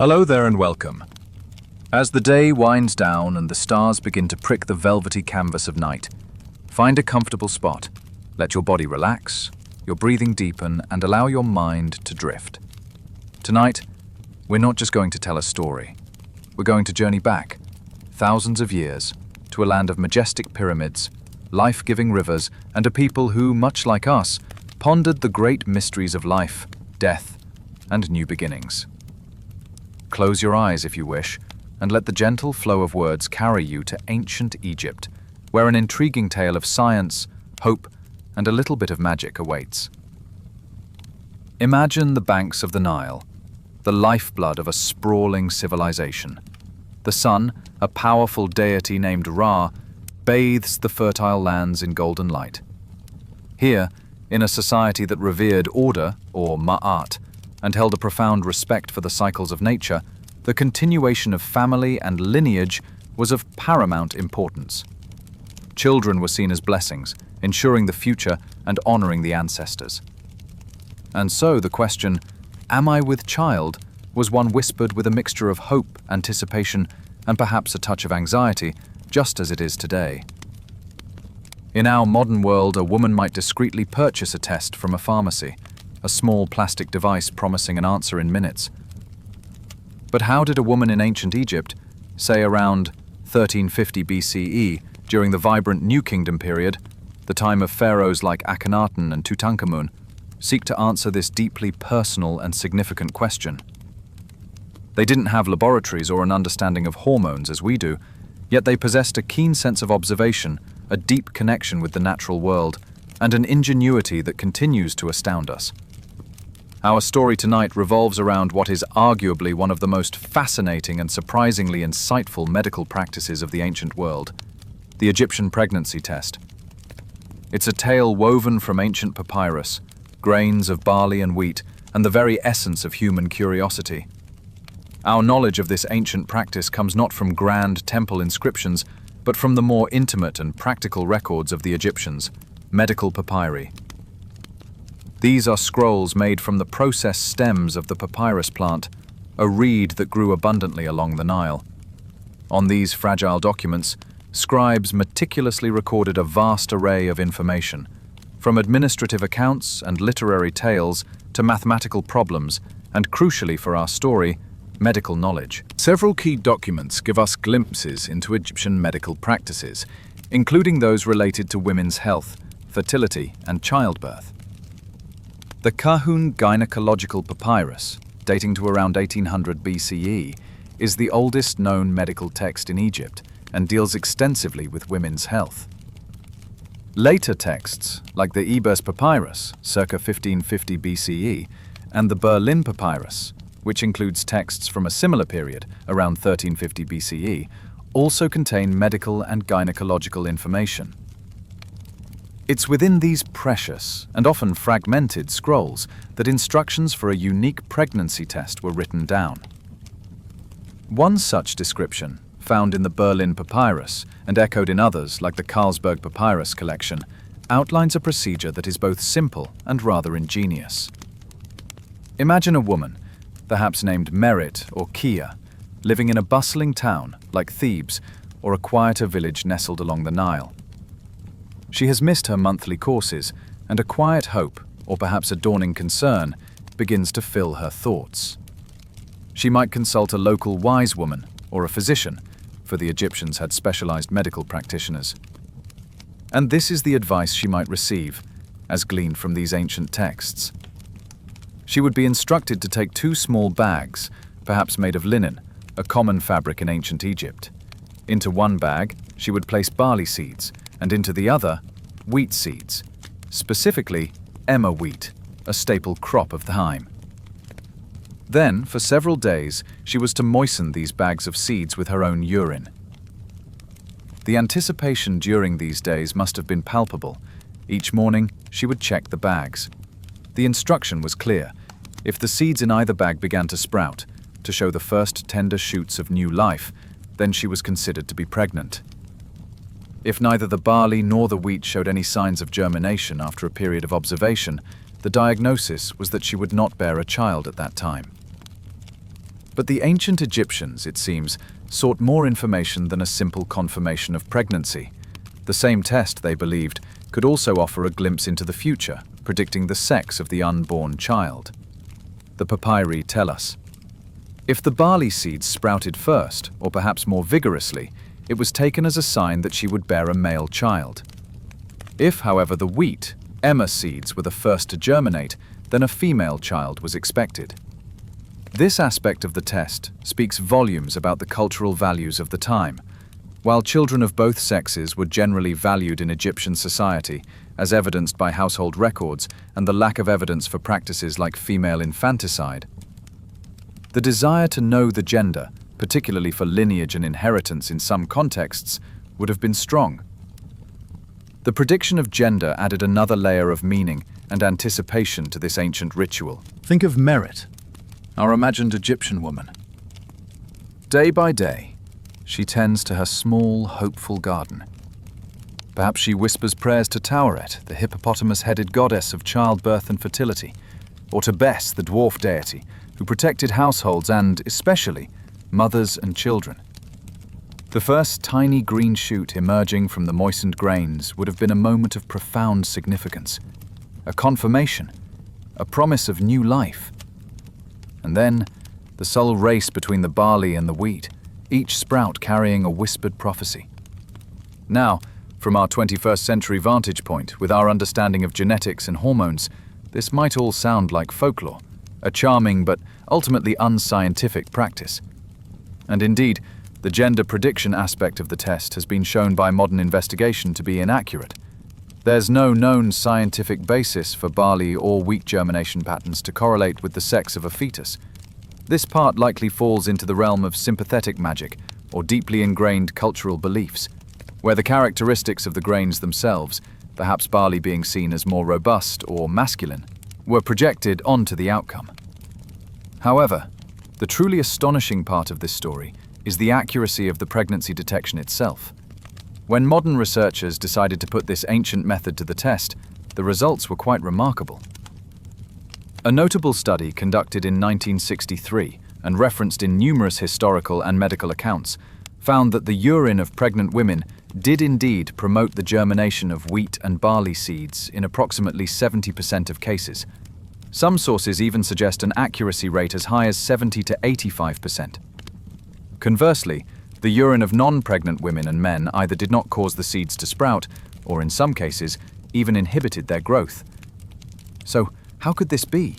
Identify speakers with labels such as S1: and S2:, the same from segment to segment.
S1: Hello there and welcome. As the day winds down and the stars begin to prick the velvety canvas of night, find a comfortable spot. Let your body relax, your breathing deepen, and allow your mind to drift. Tonight, we're not just going to tell a story. We're going to journey back, thousands of years, to a land of majestic pyramids, life-giving rivers, and a people who, much like us, pondered the great mysteries of life, death, and new beginnings. Close your eyes if you wish, and let the gentle flow of words carry you to ancient Egypt, where an intriguing tale of science, hope, and a little bit of magic awaits. Imagine the banks of the Nile, the lifeblood of a sprawling civilization. The sun, a powerful deity named Ra, bathes the fertile lands in golden light. Here, in a society that revered order, or ma'at, and held a profound respect for the cycles of nature, the continuation of family and lineage was of paramount importance. Children were seen as blessings, ensuring the future and honoring the ancestors. And so the question, "Am I with child?" was one whispered with a mixture of hope, anticipation, and perhaps a touch of anxiety, just as it is today. In our modern world, a woman might discreetly purchase a test from a pharmacy, a small plastic device promising an answer in minutes. But how did a woman in ancient Egypt, say around 1350 BCE, during the vibrant New Kingdom period, the time of pharaohs like Akhenaten and Tutankhamun, seek to answer this deeply personal and significant question? They didn't have laboratories or an understanding of hormones as we do, yet they possessed a keen sense of observation, a deep connection with the natural world, and an ingenuity that continues to astound us. Our story tonight revolves around what is arguably one of the most fascinating and surprisingly insightful medical practices of the ancient world, the Egyptian pregnancy test. It's a tale woven from ancient papyrus, grains of barley and wheat, and the very essence of human curiosity. Our knowledge of this ancient practice comes not from grand temple inscriptions, but from the more intimate and practical records of the Egyptians, medical papyri. These are scrolls made from the processed stems of the papyrus plant, a reed that grew abundantly along the Nile. On these fragile documents, scribes meticulously recorded a vast array of information, from administrative accounts and literary tales to mathematical problems, and crucially for our story, medical knowledge. Several key documents give us glimpses into Egyptian medical practices, including those related to women's health, fertility, and childbirth. The Kahun Gynecological Papyrus, dating to around 1800 BCE, is the oldest known medical text in Egypt and deals extensively with women's health. Later texts, like the Ebers Papyrus, circa 1550 BCE, and the Berlin Papyrus, which includes texts from a similar period, around 1350 BCE, also contain medical and gynecological information. It's within these precious and often fragmented scrolls that instructions for a unique pregnancy test were written down. One such description, found in the Berlin Papyrus and echoed in others like the Carlsberg Papyrus collection, outlines a procedure that is both simple and rather ingenious. Imagine a woman, perhaps named Merit or Kia, living in a bustling town like Thebes or a quieter village nestled along the Nile. She has missed her monthly courses, and a quiet hope, or perhaps a dawning concern, begins to fill her thoughts. She might consult a local wise woman or a physician, for the Egyptians had specialized medical practitioners. And this is the advice she might receive, as gleaned from these ancient texts. She would be instructed to take 2 small bags, perhaps made of linen, a common fabric in ancient Egypt. Into one bag, she would place barley seeds, and into the other, wheat seeds, specifically emmer wheat, a staple crop of the time. Then, for several days, she was to moisten these bags of seeds with her own urine. The anticipation during these days must have been palpable. Each morning, she would check the bags. The instruction was clear. If the seeds in either bag began to sprout, to show the first tender shoots of new life, then she was considered to be pregnant. If neither the barley nor the wheat showed any signs of germination after a period of observation, the diagnosis was that she would not bear a child at that time. But the ancient Egyptians, it seems, sought more information than a simple confirmation of pregnancy. The same test, they believed, could also offer a glimpse into the future, predicting the sex of the unborn child. The papyri tell us, if the barley seeds sprouted first, or perhaps more vigorously, it was taken as a sign that she would bear a male child. If, however, the wheat, emmer seeds were the first to germinate, then a female child was expected. This aspect of the test speaks volumes about the cultural values of the time. While children of both sexes were generally valued in Egyptian society, as evidenced by household records and the lack of evidence for practices like female infanticide, the desire to know the gender, particularly for lineage and inheritance in some contexts, would have been strong. The prediction of gender added another layer of meaning and anticipation to this ancient ritual.
S2: Think of Merit,
S1: Our imagined Egyptian woman. Day by day, she tends to her small, hopeful garden. Perhaps she whispers prayers to Tauret, the hippopotamus-headed goddess of childbirth and fertility, or to Bes, the dwarf deity, who protected households and, especially, mothers and children. The first tiny green shoot emerging from the moistened grains would have been a moment of profound significance, a confirmation, a promise of new life. And then, the subtle race between the barley and the wheat, each sprout carrying a whispered prophecy. Now, from our 21st century vantage point, with our understanding of genetics and hormones, this might all sound like folklore, a charming but ultimately unscientific practice. And indeed, the gender prediction aspect of the test has been shown by modern investigation to be inaccurate. There's no known scientific basis for barley or wheat germination patterns to correlate with the sex of a fetus. This part likely falls into the realm of sympathetic magic or deeply ingrained cultural beliefs, where the characteristics of the grains themselves, perhaps barley being seen as more robust or masculine, were projected onto the outcome. However, the truly astonishing part of this story is the accuracy of the pregnancy detection itself. When modern researchers decided to put this ancient method to the test, the results were quite remarkable. A notable study conducted in 1963 and referenced in numerous historical and medical accounts found that the urine of pregnant women did indeed promote the germination of wheat and barley seeds in approximately 70% of cases. Some sources even suggest an accuracy rate as high as 70 to 85%. Conversely, the urine of non-pregnant women and men either did not cause the seeds to sprout, or in some cases, even inhibited their growth. So, how could this be?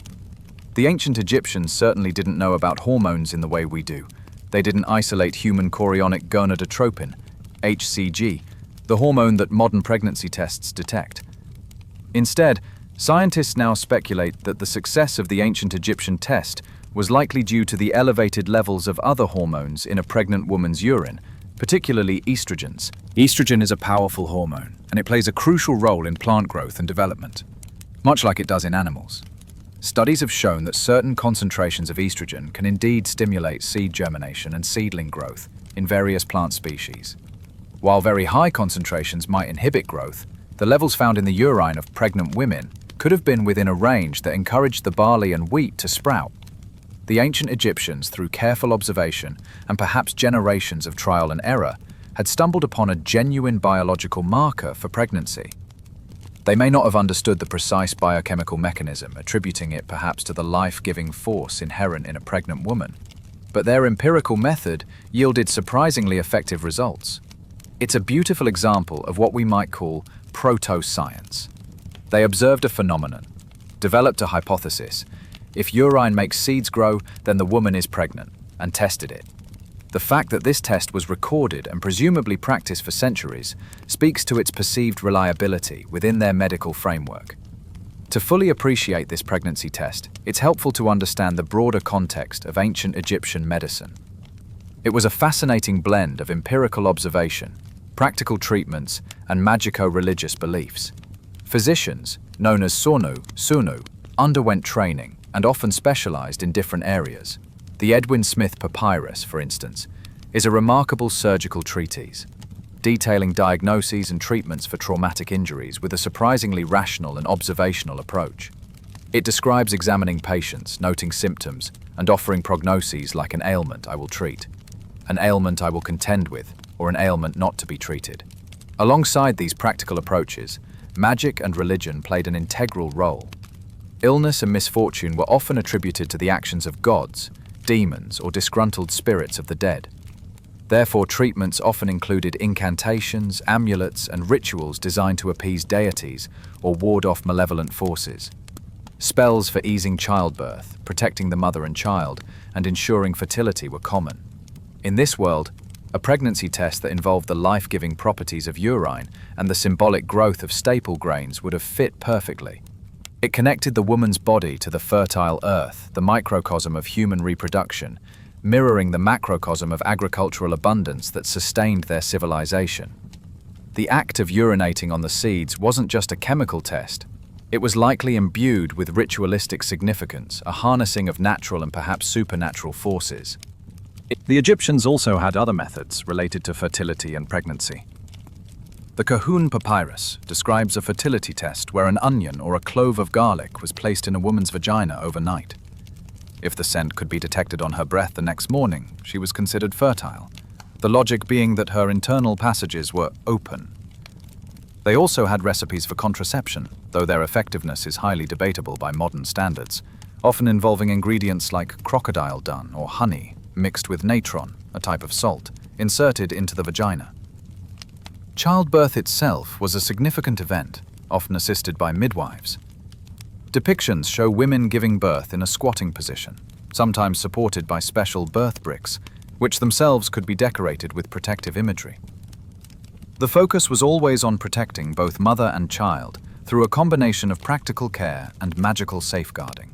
S1: The ancient Egyptians certainly didn't know about hormones in the way we do. They didn't isolate human chorionic gonadotropin, HCG, the hormone that modern pregnancy tests detect. Instead, scientists now speculate that the success of the ancient Egyptian test was likely due to the elevated levels of other hormones in a pregnant woman's urine, particularly estrogens. Estrogen is a powerful hormone, and it plays a crucial role in plant growth and development, much like it does in animals. Studies have shown that certain concentrations of estrogen can indeed stimulate seed germination and seedling growth in various plant species. While very high concentrations might inhibit growth, the levels found in the urine of pregnant women could have been within a range that encouraged the barley and wheat to sprout. The ancient Egyptians, through careful observation and perhaps generations of trial and error, had stumbled upon a genuine biological marker for pregnancy. They may not have understood the precise biochemical mechanism, attributing it perhaps to the life-giving force inherent in a pregnant woman, but their empirical method yielded surprisingly effective results. It's a beautiful example of what we might call proto-science. They observed a phenomenon, developed a hypothesis. If urine makes seeds grow, then the woman is pregnant, and tested it. The fact that this test was recorded and presumably practiced for centuries speaks to its perceived reliability within their medical framework. To fully appreciate this pregnancy test, it's helpful to understand the broader context of ancient Egyptian medicine. It was a fascinating blend of empirical observation, practical treatments, and magico-religious beliefs. Physicians, known as sunu, underwent training and often specialized in different areas. The Edwin Smith Papyrus, for instance, is a remarkable surgical treatise, detailing diagnoses and treatments for traumatic injuries with a surprisingly rational and observational approach. It describes examining patients, noting symptoms, and offering prognoses like an ailment I will treat, an ailment I will contend with, or an ailment not to be treated. Alongside these practical approaches, magic and religion played an integral role. Illness and misfortune were often attributed to the actions of gods, demons, or disgruntled spirits of the dead. Therefore, treatments often included incantations, amulets, and rituals designed to appease deities or ward off malevolent forces. Spells for easing childbirth, protecting the mother and child, and ensuring fertility were common. In this world, a pregnancy test that involved the life-giving properties of urine and the symbolic growth of staple grains would have fit perfectly. It connected the woman's body to the fertile earth, the microcosm of human reproduction, mirroring the macrocosm of agricultural abundance that sustained their civilization. The act of urinating on the seeds wasn't just a chemical test. It was likely imbued with ritualistic significance, a harnessing of natural and perhaps supernatural forces. The Egyptians also had other methods related to fertility and pregnancy. The Kahun papyrus describes a fertility test where an onion or a clove of garlic was placed in a woman's vagina overnight. If the scent could be detected on her breath the next morning, she was considered fertile, the logic being that her internal passages were open. They also had recipes for contraception, though their effectiveness is highly debatable by modern standards, often involving ingredients like crocodile dung or honey, mixed with natron, a type of salt, inserted into the vagina. Childbirth itself was a significant event, often assisted by midwives. Depictions show women giving birth in a squatting position, sometimes supported by special birth bricks, which themselves could be decorated with protective imagery. The focus was always on protecting both mother and child through a combination of practical care and magical safeguarding.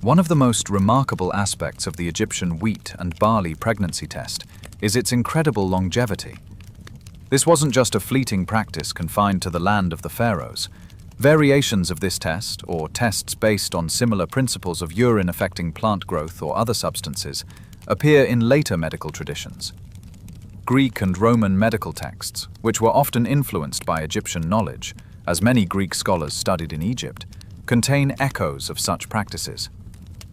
S1: One of the most remarkable aspects of the Egyptian wheat and barley pregnancy test is its incredible longevity. This wasn't just a fleeting practice confined to the land of the pharaohs. Variations of this test, or tests based on similar principles of urine affecting plant growth or other substances, appear in later medical traditions. Greek and Roman medical texts, which were often influenced by Egyptian knowledge, as many Greek scholars studied in Egypt, contain echoes of such practices.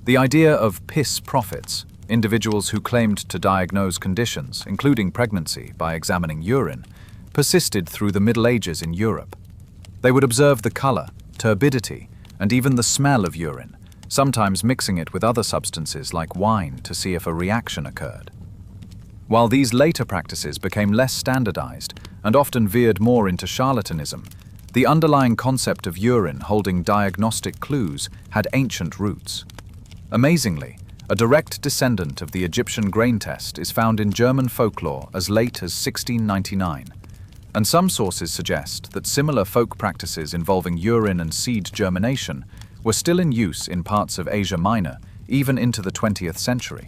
S1: The idea of piss prophets, individuals who claimed to diagnose conditions, including pregnancy, by examining urine, persisted through the Middle Ages in Europe. They would observe the color, turbidity, and even the smell of urine, sometimes mixing it with other substances like wine to see if a reaction occurred. While these later practices became less standardized and often veered more into charlatanism, the underlying concept of urine holding diagnostic clues had ancient roots. Amazingly, a direct descendant of the Egyptian grain test is found in German folklore as late as 1699, and some sources suggest that similar folk practices involving urine and seed germination were still in use in parts of Asia Minor, even into the 20th century.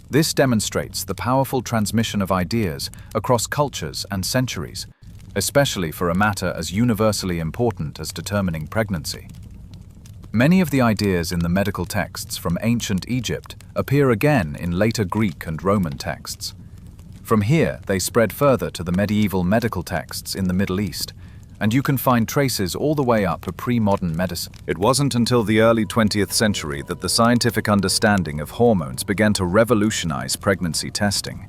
S1: This demonstrates the powerful transmission of ideas across cultures and centuries, especially for a matter as universally important as determining pregnancy. Many of the ideas in the medical texts from ancient Egypt appear again in later Greek and Roman texts. From here, they spread further to the medieval medical texts in the Middle East, and you can find traces all the way up to pre-modern medicine. It wasn't until the early 20th century that the scientific understanding of hormones began to revolutionize pregnancy testing.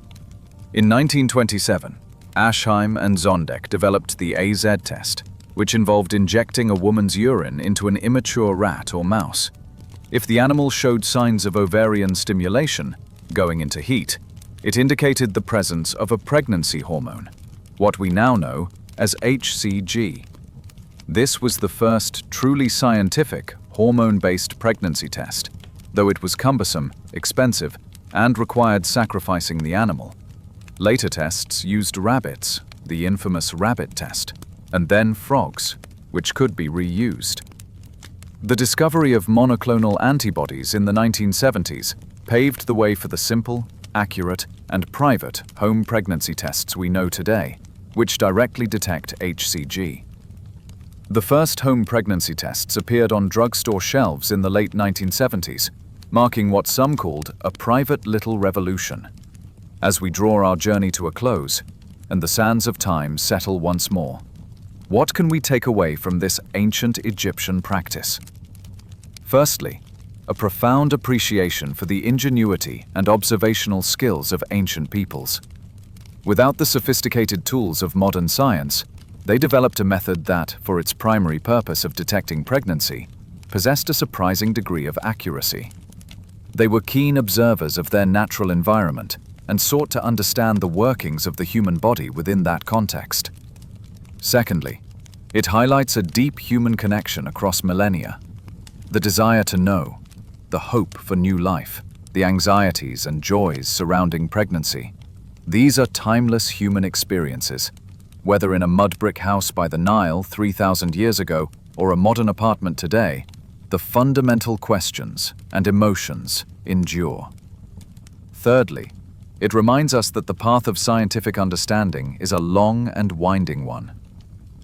S1: In 1927, Aschheim and Zondek developed the AZ test, which involved injecting a woman's urine into an immature rat or mouse. If the animal showed signs of ovarian stimulation, going into heat, it indicated the presence of a pregnancy hormone, what we now know as HCG. This was the first truly scientific, hormone-based pregnancy test, though it was cumbersome, expensive, and required sacrificing the animal. Later tests used rabbits, the infamous rabbit test, and then frogs, which could be reused. The discovery of monoclonal antibodies in the 1970s paved the way for the simple, accurate, and private home pregnancy tests we know today, which directly detect HCG. The first home pregnancy tests appeared on drugstore shelves in the late 1970s, marking what some called a private little revolution. As we draw our journey to a close, and the sands of time settle once more, what can we take away from this ancient Egyptian practice? Firstly, a profound appreciation for the ingenuity and observational skills of ancient peoples. Without the sophisticated tools of modern science, they developed a method that, for its primary purpose of detecting pregnancy, possessed a surprising degree of accuracy. They were keen observers of their natural environment and sought to understand the workings of the human body within that context. Secondly, it highlights a deep human connection across millennia. The desire to know, the hope for new life, the anxieties and joys surrounding pregnancy. These are timeless human experiences. Whether in a mud brick house by the Nile 3,000 years ago or a modern apartment today, the fundamental questions and emotions endure. Thirdly, it reminds us that the path of scientific understanding is a long and winding one.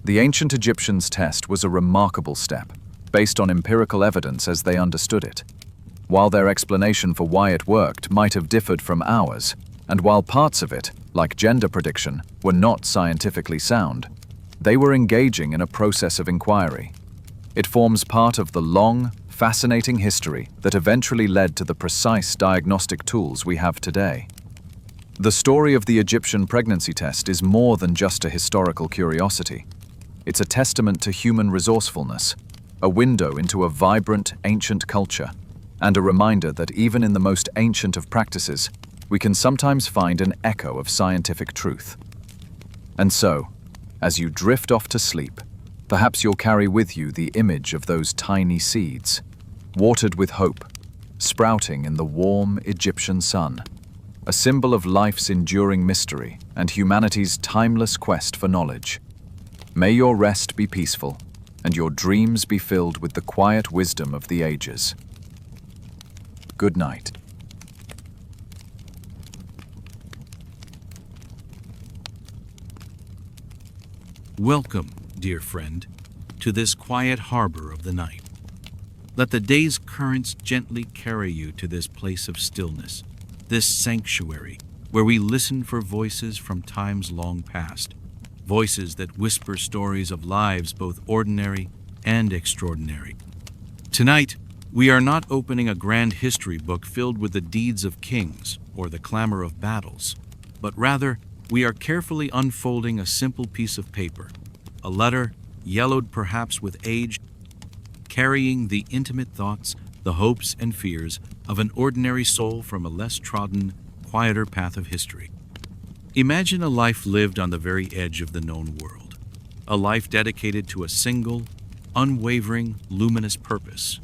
S1: The ancient Egyptians' test was a remarkable step, based on empirical evidence as they understood it. While their explanation for why it worked might have differed from ours, and while parts of it, like gender prediction, were not scientifically sound, they were engaging in a process of inquiry. It forms part of the long, fascinating history that eventually led to the precise diagnostic tools we have today. The story of the Egyptian pregnancy test is more than just a historical curiosity. It's a testament to human resourcefulness, a window into a vibrant, ancient culture, and a reminder that even in the most ancient of practices, we can sometimes find an echo of scientific truth. And so, as you drift off to sleep, perhaps you'll carry with you the image of those tiny seeds, watered with hope, sprouting in the warm Egyptian sun, a symbol of life's enduring mystery and humanity's timeless quest for knowledge. May your rest be peaceful, and your dreams be filled with the quiet wisdom of the ages. Good night.
S2: Welcome, dear friend, to this quiet harbor of the night. Let the day's currents gently carry you to this place of stillness, this sanctuary where we listen for voices from times long past, voices that whisper stories of lives both ordinary and extraordinary. Tonight, we are not opening a grand history book filled with the deeds of kings or the clamor of battles, but rather, we are carefully unfolding a simple piece of paper, a letter, yellowed perhaps with age, carrying the intimate thoughts, the hopes and fears of an ordinary soul from a less trodden, quieter path of history. Imagine a life lived on the very edge of the known world, a life dedicated to a single, unwavering, luminous purpose,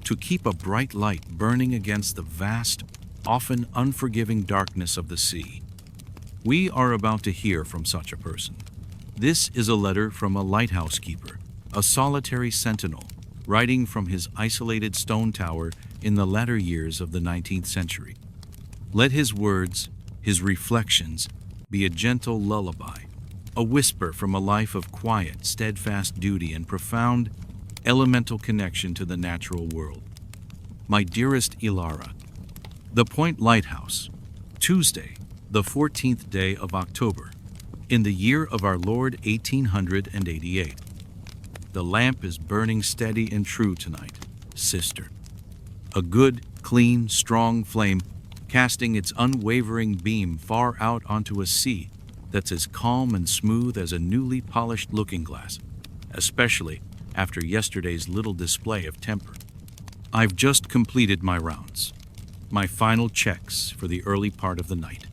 S2: to keep a bright light burning against the vast, often unforgiving darkness of the sea. We are about to hear from such a person. This is a letter from a lighthouse keeper, a solitary sentinel, writing from his isolated stone tower in the latter years of the 19th century. Let his words, his reflections, be a gentle lullaby, a whisper from a life of quiet, steadfast duty and profound, elemental connection to the natural world. My dearest Ilara, the Point Lighthouse, Tuesday, the 14th day of October, in the year of our Lord 1888. The lamp is burning steady and true tonight, sister. A good, clean, strong flame casting its unwavering beam far out onto a sea that's as calm and smooth as a newly polished looking glass, especially after yesterday's little display of temper. I've just completed my rounds, my final checks for the early part of the night.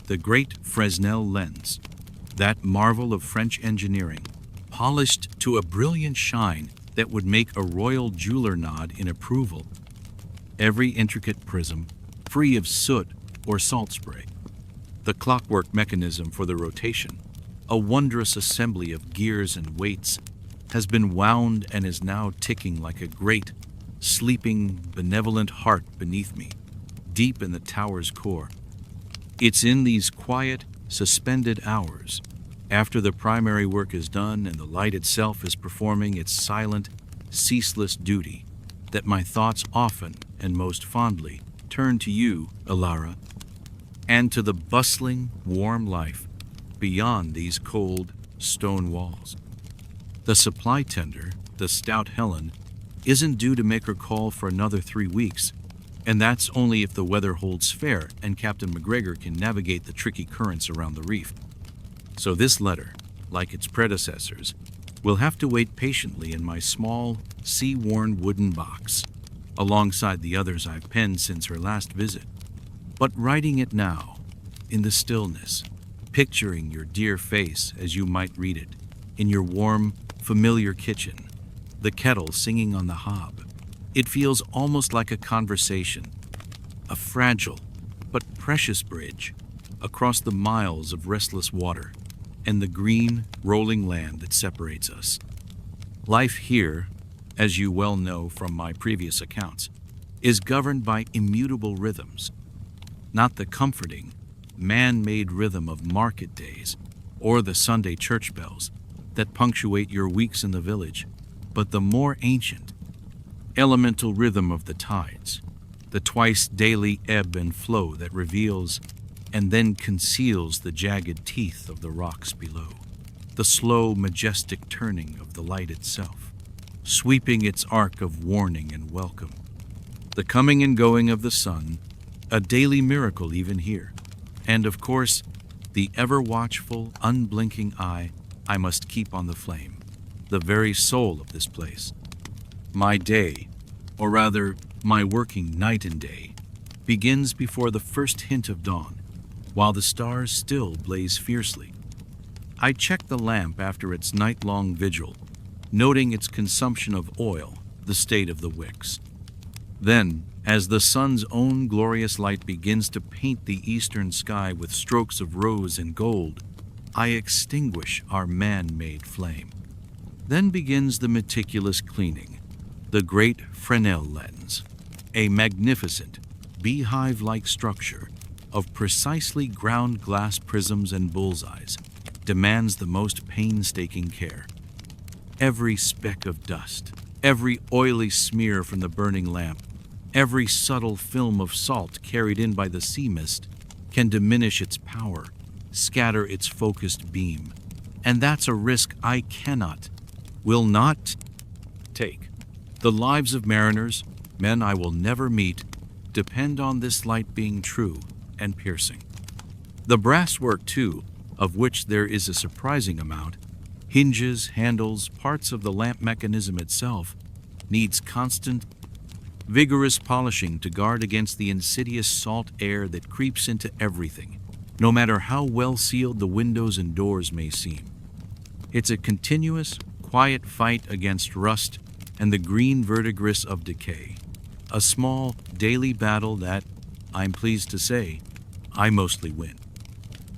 S2: The great Fresnel lens, that marvel of French engineering, polished to a brilliant shine that would make a royal jeweler nod in approval. Every intricate prism, free of soot or salt spray. The clockwork mechanism for the rotation, a wondrous assembly of gears and weights, has been wound and is now ticking like a great, sleeping, benevolent heart beneath me, deep in the tower's core. It's in these quiet, suspended hours, after the primary work is done and the light itself is performing its silent, ceaseless duty, that my thoughts often and most fondly turn to you, Ilara, and to the bustling, warm life beyond these cold, stone walls. The supply tender, the stout Helen, isn't due to make her call for another 3 weeks, and that's only if the weather holds fair and Captain McGregor can navigate the tricky currents around the reef. So this letter, like its predecessors, will have to wait patiently in my small, sea-worn wooden box, alongside the others I've penned since her last visit. But writing it now, in the stillness, picturing your dear face as you might read it, in your warm, familiar kitchen, the kettle singing on the hob, it feels almost like a conversation, a fragile but precious bridge across the miles of restless water and the green, rolling land that separates us. Life here, as you well know from my previous accounts, is governed by immutable rhythms, not the comforting, man-made rhythm of market days or the Sunday church bells that punctuate your weeks in the village, but the more ancient, elemental rhythm of the tides, the twice-daily ebb and flow that reveals and then conceals the jagged teeth of the rocks below, the slow, majestic turning of the light itself, sweeping its arc of warning and welcome, the coming and going of the sun, a daily miracle even here, and of course, the ever-watchful, unblinking eye I must keep on the flame, the very soul of this place. My day, or rather, my working night and day, begins before the first hint of dawn, while the stars still blaze fiercely. I check the lamp after its night-long vigil, noting its consumption of oil, the state of the wicks. Then, as the sun's own glorious light begins to paint the eastern sky with strokes of rose and gold, I extinguish our man-made flame. Then begins the meticulous cleaning, the great Fresnel lens, a magnificent, beehive-like structure of precisely ground glass prisms and bullseyes, demands the most painstaking care. Every speck of dust, every oily smear from the burning lamp, every subtle film of salt carried in by the sea mist can diminish its power, scatter its focused beam, and that's a risk I cannot, will not take. The lives of mariners, men I will never meet, depend on this light being true and piercing. The brasswork, too, of which there is a surprising amount, hinges, handles, parts of the lamp mechanism itself, needs constant, vigorous polishing to guard against the insidious salt air that creeps into everything, no matter how well sealed the windows and doors may seem. It's a continuous, quiet fight against rust and the green verdigris of decay, a small, daily battle that, I'm pleased to say, I mostly win.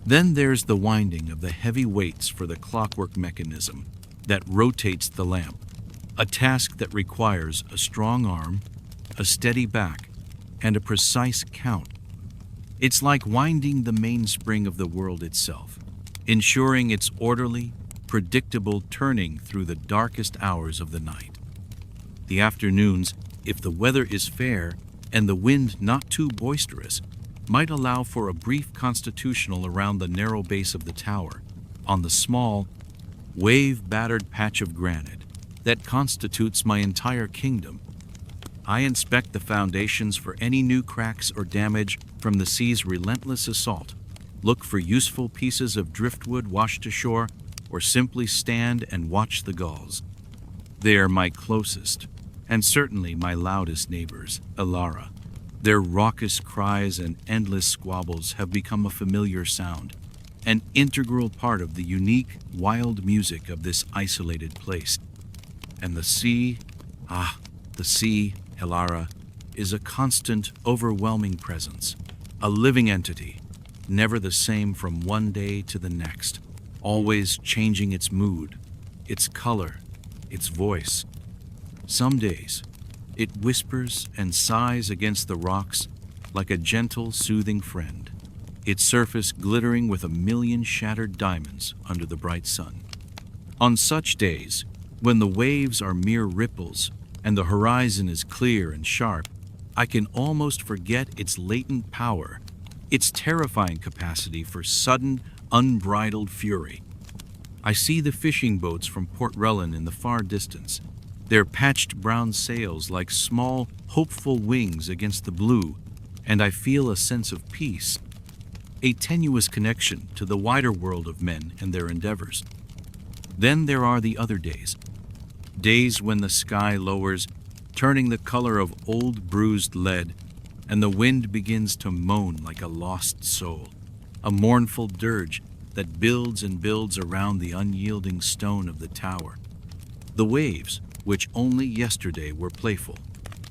S2: Then there's the winding of the heavy weights for the clockwork mechanism that rotates the lamp, a task that requires a strong arm, a steady back, and a precise count. It's like winding the mainspring of the world itself, ensuring its orderly, predictable turning through the darkest hours of the night. The afternoons, if the weather is fair and the wind not too boisterous, might allow for a brief constitutional around the narrow base of the tower, on the small, wave-battered patch of granite that constitutes my entire kingdom. I inspect the foundations for any new cracks or damage from the sea's relentless assault, look for useful pieces of driftwood washed ashore, or simply stand and watch the gulls. They are my closest, and certainly my loudest neighbors, Elara. Their raucous cries and endless squabbles have become a familiar sound, an integral part of the unique, wild music of this isolated place. And the sea, the sea, Elara, is a constant, overwhelming presence, a living entity, never the same from one day to the next, always changing its mood, its color, its voice. Some days, it whispers and sighs against the rocks like a gentle, soothing friend, its surface glittering with a million shattered diamonds under the bright sun. On such days, when the waves are mere ripples and the horizon is clear and sharp, I can almost forget its latent power, its terrifying capacity for sudden, unbridled fury. I see the fishing boats from Port Relin in the far distance, their patched brown sails like small, hopeful wings against the blue, and I feel a sense of peace, a tenuous connection to the wider world of men and their endeavors. Then there are the other days. Days when the sky lowers, turning the color of old bruised lead, and the wind begins to moan like a lost soul, a mournful dirge that builds and builds around the unyielding stone of the tower. The waves, which only yesterday were playful,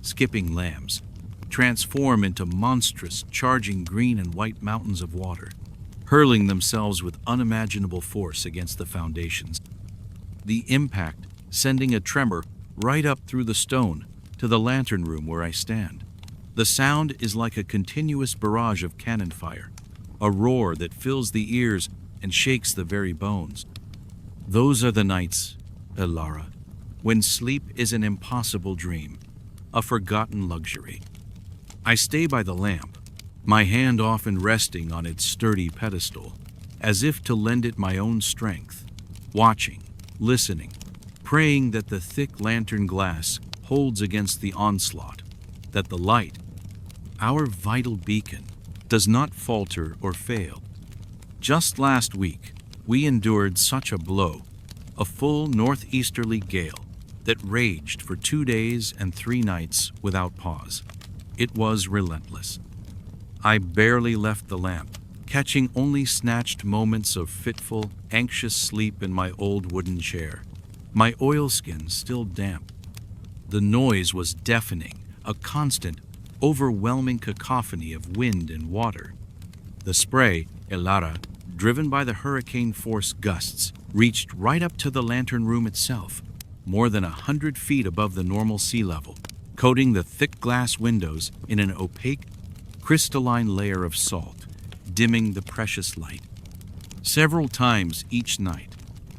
S2: skipping lambs, transform into monstrous, charging green and white mountains of water, hurling themselves with unimaginable force against the foundations. The impact sending a tremor right up through the stone to the lantern room where I stand. The sound is like a continuous barrage of cannon fire, a roar that fills the ears and shakes the very bones. Those are the nights, Elara, when sleep is an impossible dream, a forgotten luxury. I stay by the lamp, my hand often resting on its sturdy pedestal, as if to lend it my own strength, watching, listening, praying that the thick lantern glass holds against the onslaught, that the light, our vital beacon, does not falter or fail. Just last week, we endured such a blow, a full northeasterly gale that raged for 2 days and 3 nights without pause. It was relentless. I barely left the lamp, catching only snatched moments of fitful, anxious sleep in my old wooden chair, my oilskin still damp. The noise was deafening, a constant, overwhelming cacophony of wind and water. The spray, Elara, driven by the hurricane-force gusts, reached right up to the lantern room itself, more than 100 feet above the normal sea level, coating the thick glass windows in an opaque, crystalline layer of salt, dimming the precious light. Several times each night,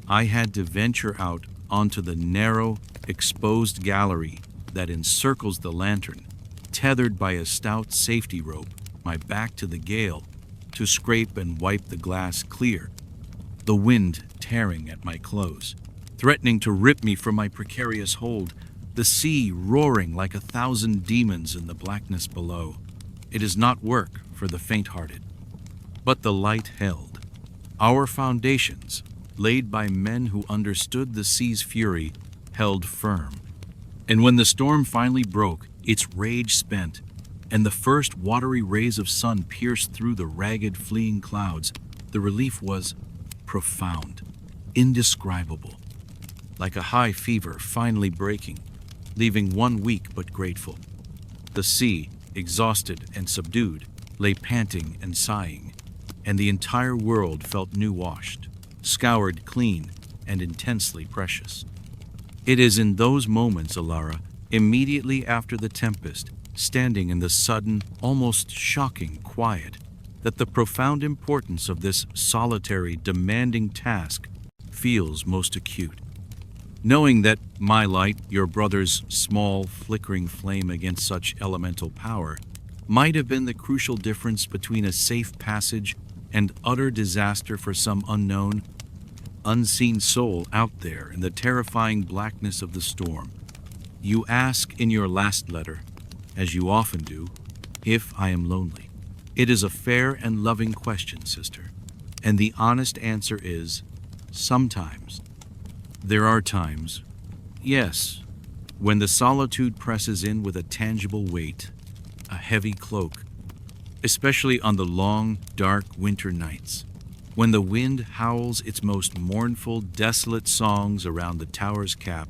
S2: I had to venture out onto the narrow, exposed gallery that encircles the lantern, tethered by a stout safety rope, my back to the gale, to scrape and wipe the glass clear, the wind tearing at my clothes, threatening to rip me from my precarious hold, the sea roaring like 1,000 demons in the blackness below. It is not work for the faint-hearted. But the light held. Our foundations, laid by men who understood the sea's fury, held firm. And when the storm finally broke, its rage spent, and the first watery rays of sun pierced through the ragged, fleeing clouds, the relief was profound, indescribable, like a high fever finally breaking, leaving one weak but grateful. The sea, exhausted and subdued, lay panting and sighing, and the entire world felt new-washed, scoured clean, and intensely precious. It is in those moments, Elara, immediately after the tempest, standing in the sudden, almost shocking quiet, that the profound importance of this solitary, demanding task feels most acute. Knowing that my light, your brother's small, flickering flame against such elemental power, might have been the crucial difference between a safe passage and utter disaster for some unknown, unseen soul out there in the terrifying blackness of the storm. You ask in your last letter, as you often do, if I am lonely. It is a fair and loving question, sister, and the honest answer is, sometimes. There are times, yes, when the solitude presses in with a tangible weight, a heavy cloak, especially on the long, dark winter nights, when the wind howls its most mournful, desolate songs around the tower's cap,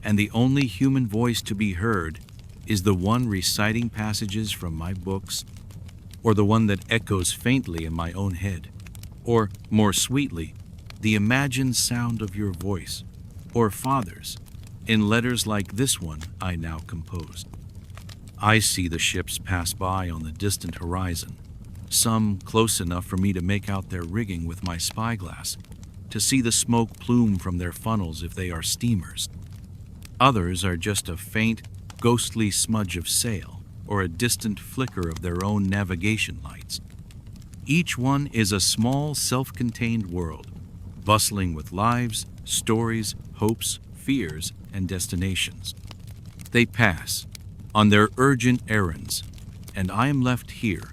S2: and the only human voice to be heard is the one reciting passages from my books, or the one that echoes faintly in my own head, or, more sweetly, the imagined sound of your voice, or Father's, in letters like this one I now composed. I see the ships pass by on the distant horizon, some close enough for me to make out their rigging with my spyglass, to see the smoke plume from their funnels if they are steamers. Others are just a faint, ghostly smudge of sail, or a distant flicker of their own navigation lights. Each one is a small, self-contained world, bustling with lives, stories, hopes, fears, and destinations. They pass on their urgent errands, and I am left here,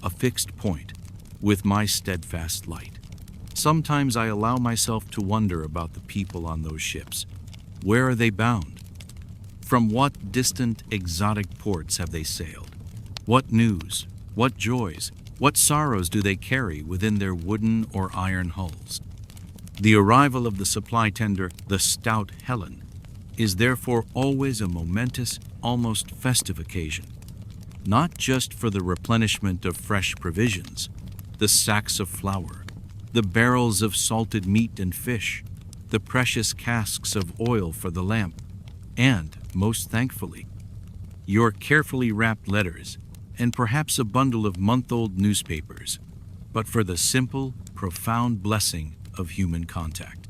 S2: a fixed point, with my steadfast light. Sometimes I allow myself to wonder about the people on those ships. Where are they bound? From what distant, exotic ports have they sailed? What news, what joys, what sorrows do they carry within their wooden or iron hulls? The arrival of the supply tender, the stout Helen, is therefore always a momentous, almost festive occasion, not just for the replenishment of fresh provisions, the sacks of flour, the barrels of salted meat and fish, the precious casks of oil for the lamp, and, most thankfully, your carefully wrapped letters and perhaps a bundle of month-old newspapers, but for the simple, profound blessing of human contact.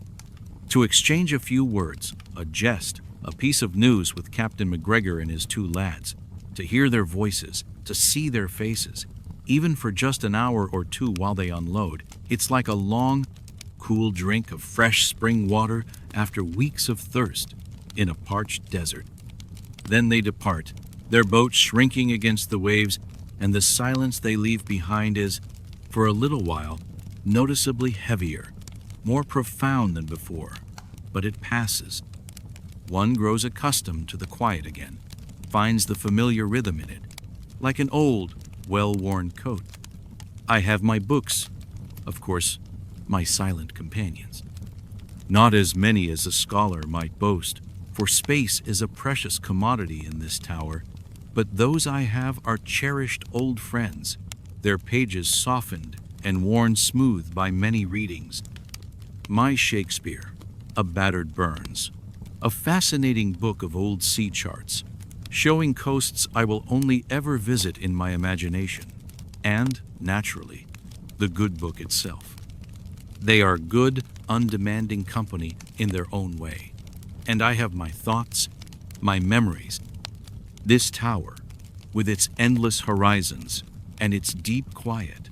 S2: To exchange a few words, a jest, a piece of news with Captain McGregor and his two lads, to hear their voices, to see their faces, even for just an hour or two while they unload, it's like a long, cool drink of fresh spring water after weeks of thirst in a parched desert. Then they depart, their boat shrinking against the waves, and the silence they leave behind is, for a little while, noticeably heavier, more profound than before, but it passes. One grows accustomed to the quiet again, finds the familiar rhythm in it, like an old, well-worn coat. I have my books, of course, my silent companions. Not as many as a scholar might boast, for space is a precious commodity in this tower, but those I have are cherished old friends, their pages softened and worn smooth by many readings. My Shakespeare, a battered Burns, a fascinating book of old sea charts, showing coasts I will only ever visit in my imagination, and, naturally, the good book itself. They are good, undemanding company in their own way, and I have my thoughts, my memories. This tower, with its endless horizons and its deep quiet,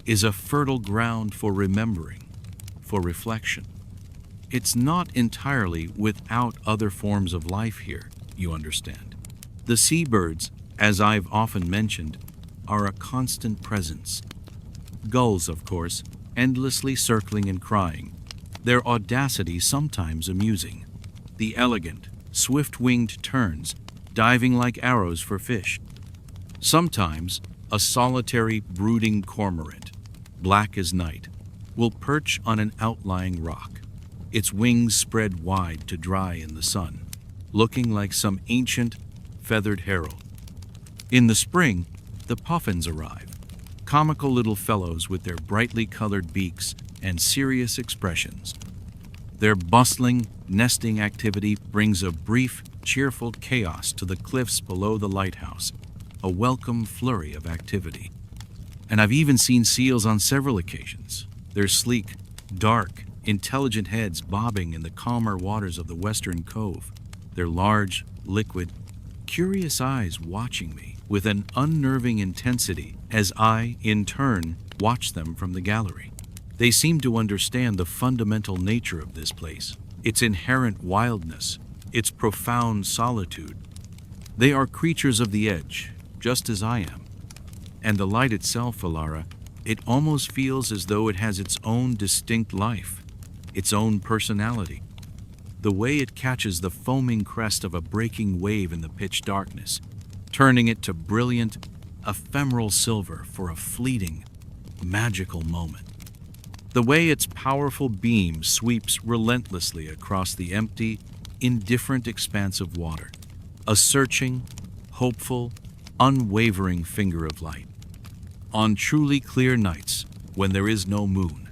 S2: is a fertile ground for remembering, for reflection. It's not entirely without other forms of life here, you understand. The seabirds, as I've often mentioned, are a constant presence. Gulls, of course, endlessly circling and crying, their audacity sometimes amusing. The elegant, swift-winged terns, diving like arrows for fish. Sometimes a solitary, brooding cormorant, black as night, will perch on an outlying rock, its wings spread wide to dry in the sun, looking like some ancient, feathered herald. In the spring, the puffins arrive, comical little fellows with their brightly colored beaks and serious expressions. Their bustling, nesting activity brings a brief, cheerful chaos to the cliffs below the lighthouse, a welcome flurry of activity. And I've even seen seals on several occasions, their sleek, dark, intelligent heads bobbing in the calmer waters of the western cove, their large, liquid, curious eyes watching me with an unnerving intensity as I, in turn, watch them from the gallery. They seem to understand the fundamental nature of this place, its inherent wildness, its profound solitude. They are creatures of the edge, just as I am. And the light itself, Alara, it almost feels as though it has its own distinct life, its own personality. The way it catches the foaming crest of a breaking wave in the pitch darkness, turning it to brilliant, ephemeral silver for a fleeting, magical moment. The way its powerful beam sweeps relentlessly across the empty, indifferent expanse of water, a searching, hopeful, unwavering finger of light. On truly clear nights, when there is no moon,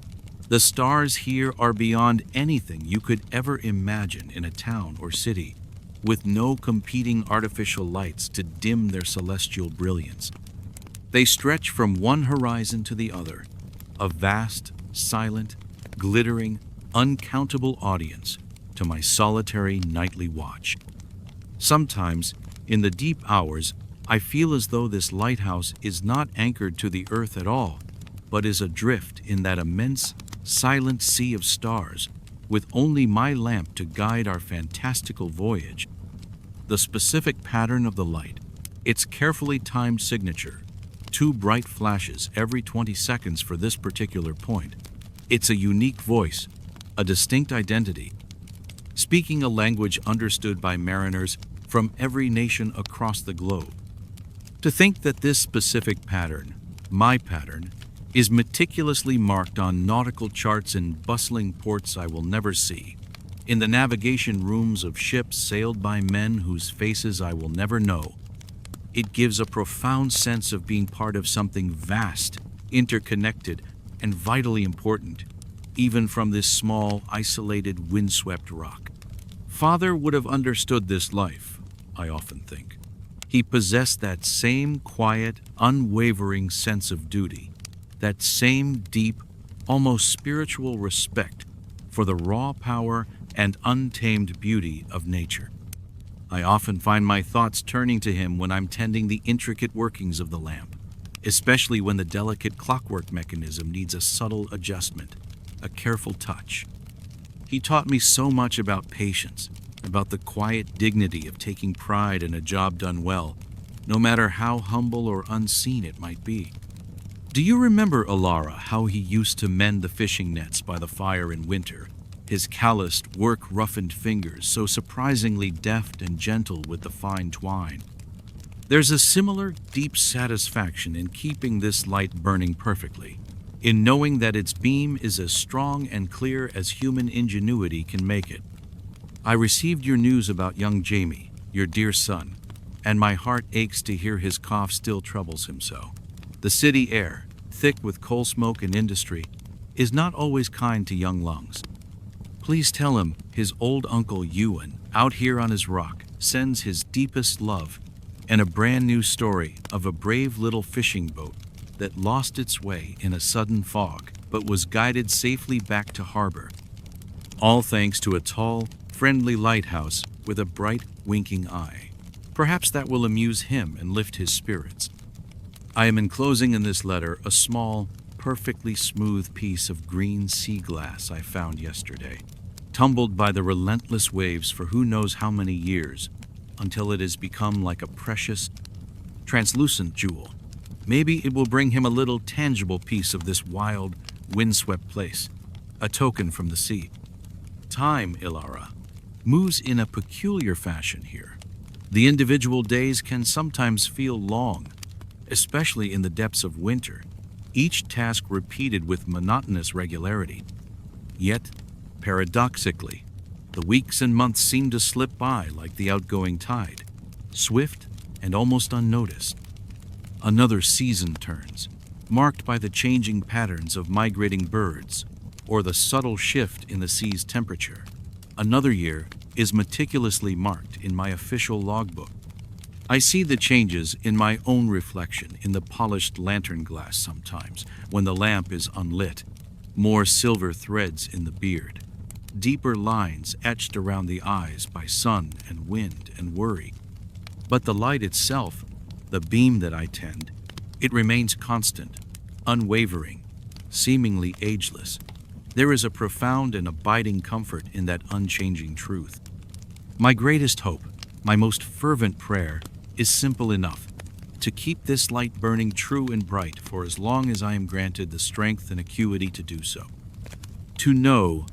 S2: the stars here are beyond anything you could ever imagine in a town or city, with no competing artificial lights to dim their celestial brilliance. They stretch from one horizon to the other, a vast, silent, glittering, uncountable audience to my solitary nightly watch. Sometimes, in the deep hours, I feel as though this lighthouse is not anchored to the earth at all, but is adrift in that immense, silent sea of stars, with only my lamp to guide our fantastical voyage. The specific pattern of the light, its carefully timed signature, 2 bright flashes every 20 seconds for this particular point. It's a unique voice, a distinct identity, speaking a language understood by mariners from every nation across the globe. To think that this specific pattern, my pattern, is meticulously marked on nautical charts in bustling ports I will never see, in the navigation rooms of ships sailed by men whose faces I will never know, it gives a profound sense of being part of something vast, interconnected, and vitally important, even from this small, isolated, windswept rock. Father would have understood this life, I often think. He possessed that same quiet, unwavering sense of duty, that same deep, almost spiritual respect for the raw power and untamed beauty of nature. I often find my thoughts turning to him when I'm tending the intricate workings of the lamp, especially when the delicate clockwork mechanism needs a subtle adjustment, a careful touch. He taught me so much about patience, about the quiet dignity of taking pride in a job done well, no matter how humble or unseen it might be. Do you remember, Alara, how he used to mend the fishing nets by the fire in winter, his calloused, work-roughened fingers so surprisingly deft and gentle with the fine twine? There's a similar deep satisfaction in keeping this light burning perfectly, in knowing that its beam is as strong and clear as human ingenuity can make it. I received your news about young Jamie, your dear son, and my heart aches to hear his cough still troubles him so. The city air, thick with coal smoke and industry, is not always kind to young lungs. Please tell him his old uncle Ewan, out here on his rock, sends his deepest love and a brand new story of a brave little fishing boat that lost its way in a sudden fog but was guided safely back to harbor. All thanks to a tall, friendly lighthouse with a bright, winking eye. Perhaps that will amuse him and lift his spirits. I am enclosing in this letter a small, perfectly smooth piece of green sea glass I found yesterday, tumbled by the relentless waves for who knows how many years, until it has become like a precious, translucent jewel. Maybe it will bring him a little tangible piece of this wild, windswept place, a token from the sea. Time, Ilara, moves in a peculiar fashion here. The individual days can sometimes feel long, especially in the depths of winter, each task repeated with monotonous regularity. Yet, paradoxically, the weeks and months seem to slip by like the outgoing tide, swift and almost unnoticed. Another season turns, marked by the changing patterns of migrating birds or the subtle shift in the sea's temperature. Another year is meticulously marked in my official logbook. I see the changes in my own reflection in the polished lantern glass sometimes when the lamp is unlit, more silver threads in the beard, deeper lines etched around the eyes by sun and wind and worry. But the light itself, the beam that I tend, it remains constant, unwavering, seemingly ageless. There is a profound and abiding comfort in that unchanging truth. My greatest hope, my most fervent prayer, is simple enough: to keep this light burning true and bright for as long as I am granted the strength and acuity to do so. To know,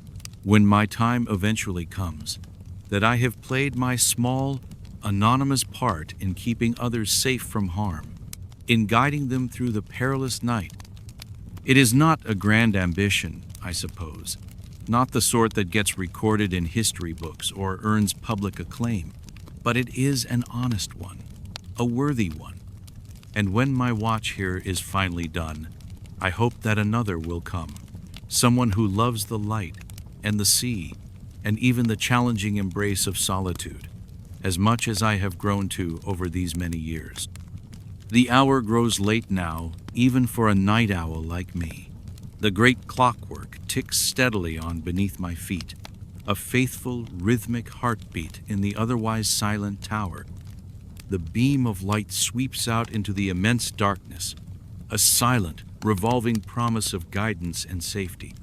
S2: when my time eventually comes, that I have played my small, anonymous part in keeping others safe from harm, in guiding them through the perilous night. It is not a grand ambition, I suppose, not the sort that gets recorded in history books or earns public acclaim, but it is an honest one, a worthy one. And when my watch here is finally done, I hope that another will come, someone who loves the light and the sea and even the challenging embrace of solitude, as much as I have grown to over these many years. The hour grows late now, even for a night owl like me. The great clockwork ticks steadily on beneath my feet, a faithful, rhythmic heartbeat in the otherwise silent tower. The beam of light sweeps out into the immense darkness, a silent, revolving promise of guidance and safety.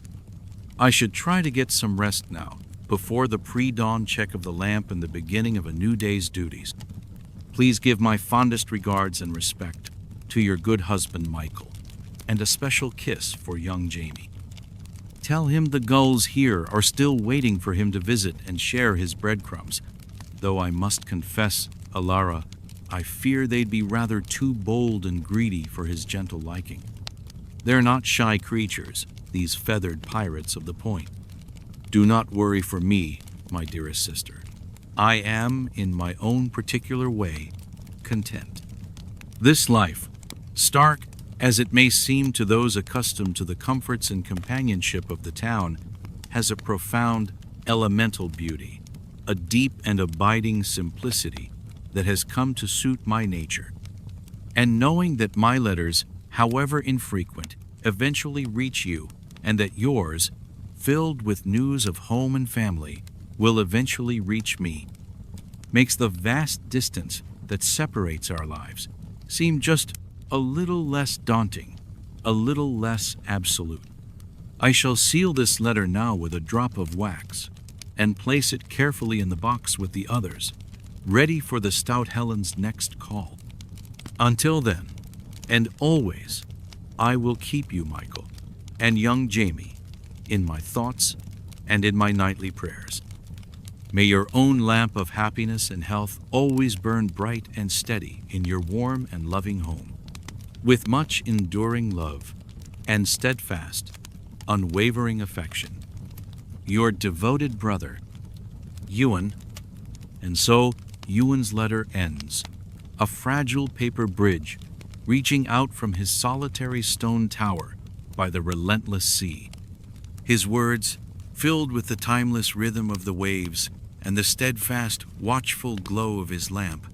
S2: I should try to get some rest now, before the pre-dawn check of the lamp and the beginning of a new day's duties. Please give my fondest regards and respect to your good husband Michael, and a special kiss for young Jamie. Tell him the gulls here are still waiting for him to visit and share his breadcrumbs, though I must confess, Alara, I fear they'd be rather too bold and greedy for his gentle liking. They're not shy creatures, these feathered pirates of the point. Do not worry for me, my dearest sister. I am, in my own particular way, content. This life, stark as it may seem to those accustomed to the comforts and companionship of the town, has a profound, elemental beauty, a deep and abiding simplicity that has come to suit my nature. And knowing that my letters, however infrequent, eventually reach you, and that yours, filled with news of home and family, will eventually reach me, makes the vast distance that separates our lives seem just a little less daunting, a little less absolute. I shall seal this letter now with a drop of wax, and place it carefully in the box with the others, ready for the stout Helen's next call. Until then, and always, I will keep you, Michael, and young Jamie, in my thoughts and in my nightly prayers. May your own lamp of happiness and health always burn bright and steady in your warm and loving home, with much enduring love and steadfast, unwavering affection. Your devoted brother, Ewan. And so Ewan's letter ends, a fragile paper bridge reaching out from his solitary stone tower by the relentless sea. His words, filled with the timeless rhythm of the waves and the steadfast, watchful glow of his lamp,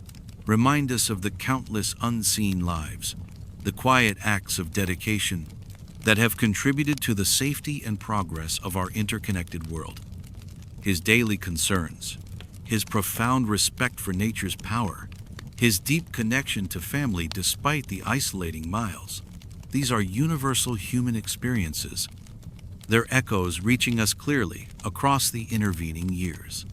S2: remind us of the countless unseen lives, the quiet acts of dedication that have contributed to the safety and progress of our interconnected world. His daily concerns, his profound respect for nature's power, his deep connection to family despite the isolating miles. These are universal human experiences, their echoes reaching us clearly across the intervening years.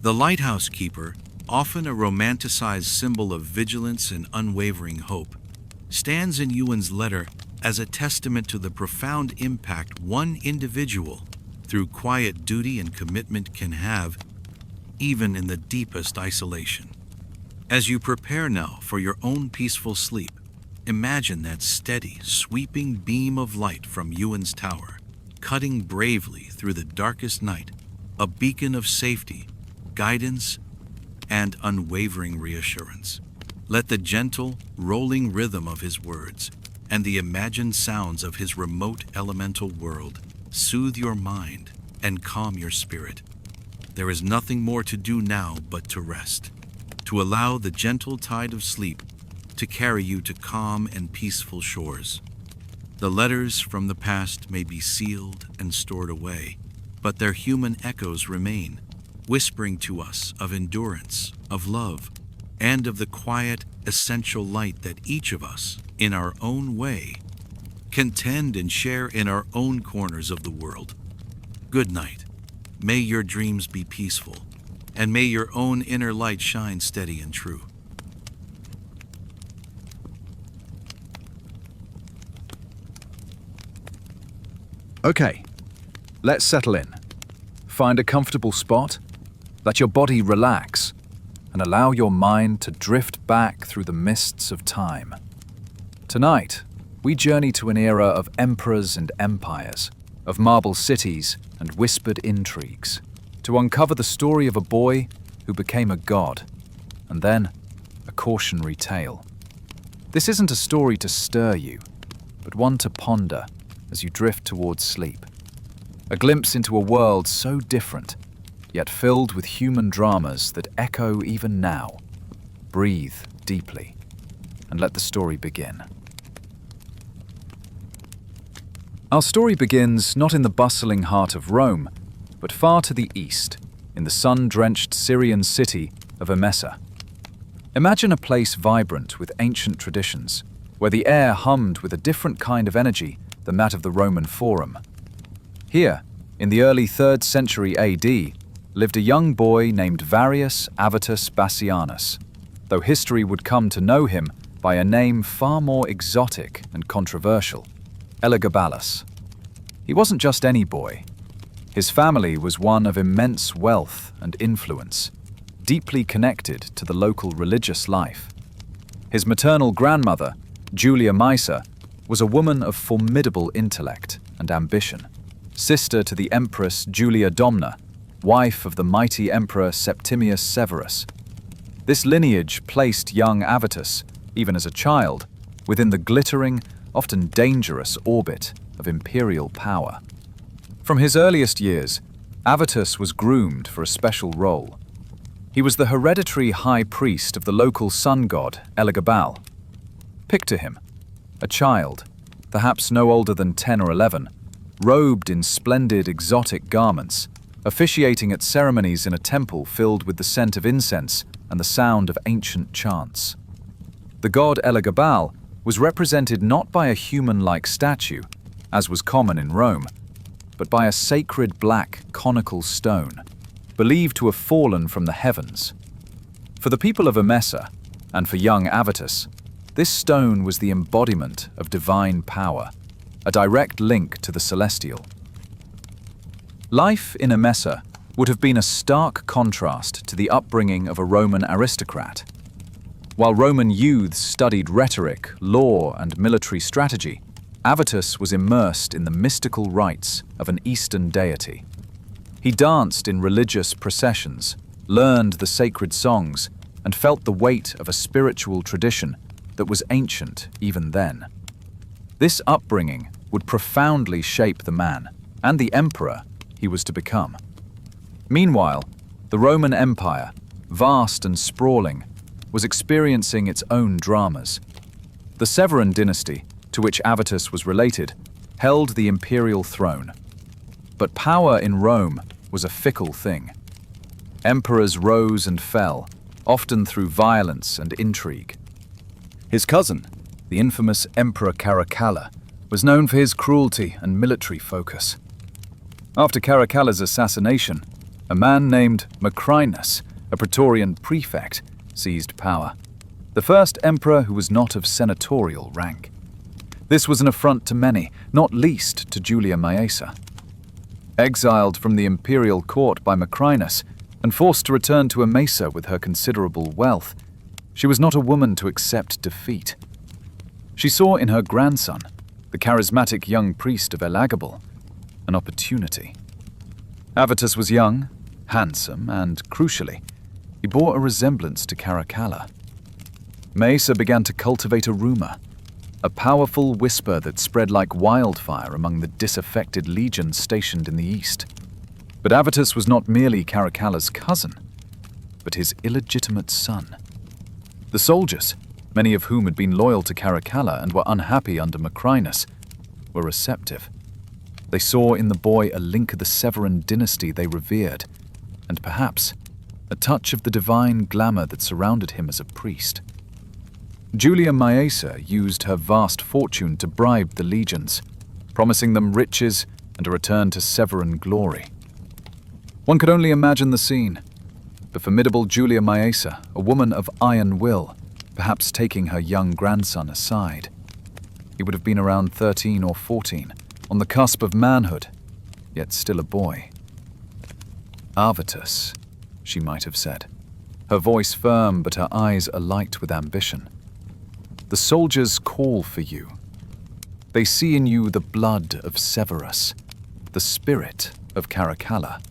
S2: The lighthouse keeper, often a romanticized symbol of vigilance and unwavering hope, stands in Ewan's letter as a testament to the profound impact one individual, through quiet duty and commitment, can have, even in the deepest isolation. As you prepare now for your own peaceful sleep, imagine that steady, sweeping beam of light from Ewan's tower, cutting bravely through the darkest night, a beacon of safety, guidance, and unwavering reassurance. Let the gentle, rolling rhythm of his words and the imagined sounds of his remote elemental world soothe your mind and calm your spirit. There is nothing more to do now but to rest, to allow the gentle tide of sleep to carry you to calm and peaceful shores. The letters from the past may be sealed and stored away, but their human echoes remain, whispering to us of endurance, of love, and of the quiet, essential light that each of us, in our own way, can tend and share in our own corners of the world. Good night. May your dreams be peaceful, and may your own inner light shine steady and true.
S1: Okay, let's settle in. Find a comfortable spot, let your body relax, and allow your mind to drift back through the mists of time. Tonight, we journey to an era of emperors and empires, of marble cities and whispered intrigues, to uncover the story of a boy who became a god, and then a cautionary tale. This isn't a story to stir you, but one to ponder as you drift towards sleep. A glimpse into a world so different, yet filled with human dramas that echo even now. Breathe deeply, and let the story begin. Our story begins not in the bustling heart of Rome, but far to the east, in the sun-drenched Syrian city of Emesa. Imagine a place vibrant with ancient traditions, where the air hummed with a different kind of energy than that of the Roman Forum. Here, In the early 3rd century AD, lived a young boy named Varius Avitus Bassianus, though history would come to know him by a name far more exotic and controversial, Elagabalus. He wasn't just any boy. His family was one of immense wealth and influence, deeply connected to the local religious life. His maternal grandmother, Julia Maesa, was a woman of formidable intellect and ambition, sister to the Empress Julia Domna, wife of the mighty Emperor Septimius Severus. This lineage placed young Avitus, even as a child, within the glittering, often dangerous orbit of imperial power. From his earliest years, Avitus was groomed for a special role. He was the hereditary high priest of the local sun god, Elagabal. Picture him, a child, perhaps no older than 10 or 11, robed in splendid exotic garments, officiating at ceremonies in a temple filled with the scent of incense and the sound of ancient chants. The god Elagabal was represented not by a human-like statue, as was common in Rome, but by a sacred black conical stone, believed to have fallen from the heavens. For the people of Emesa, and for young Avitus, this stone was the embodiment of divine power, a direct link to the celestial. Life in Emesa would have been a stark contrast to the upbringing of a Roman aristocrat. While Roman youths studied rhetoric, law, and military strategy, Avitus was immersed in the mystical rites of an Eastern deity. He danced in religious processions, learned the sacred songs, and felt the weight of a spiritual tradition that was ancient even then. This upbringing would profoundly shape the man and the emperor he was to become. Meanwhile, the Roman Empire, vast and sprawling, was experiencing its own dramas. The Severan dynasty, to which Avitus was related, held the imperial throne. But power in Rome was a fickle thing. Emperors rose and fell, often through violence and intrigue. His cousin, the infamous Emperor Caracalla, was known for his cruelty and military focus. After Caracalla's assassination, a man named Macrinus, a Praetorian prefect, seized power, the first emperor who was not of senatorial rank. This was an affront to many, not least to Julia Maesa. Exiled from the imperial court by Macrinus and forced to return to Emesa with her considerable wealth, she was not a woman to accept defeat. She saw in her grandson, the charismatic young priest of Elagabal, an opportunity. Avitus was young, handsome, and, crucially, he bore a resemblance to Caracalla. Maesa began to cultivate a rumor, a powerful whisper that spread like wildfire among the disaffected legions stationed in the east. But Avitus was not merely Caracalla's cousin, but his illegitimate son. The soldiers, many of whom had been loyal to Caracalla and were unhappy under Macrinus, were receptive. They saw in the boy a link of the Severan dynasty they revered, and perhaps a touch of the divine glamour that surrounded him as a priest. Julia Maesa used her vast fortune to bribe the legions, promising them riches and a return to Severan glory. One could only imagine the scene. The formidable Julia Maesa, a woman of iron will, perhaps taking her young grandson aside. He would have been around 13 or 14, on the cusp of manhood, yet still a boy. Avitus, she might have said, her voice firm but her eyes alight with ambition. The soldiers call for you. They see in you the blood of Severus, the spirit of Caracalla.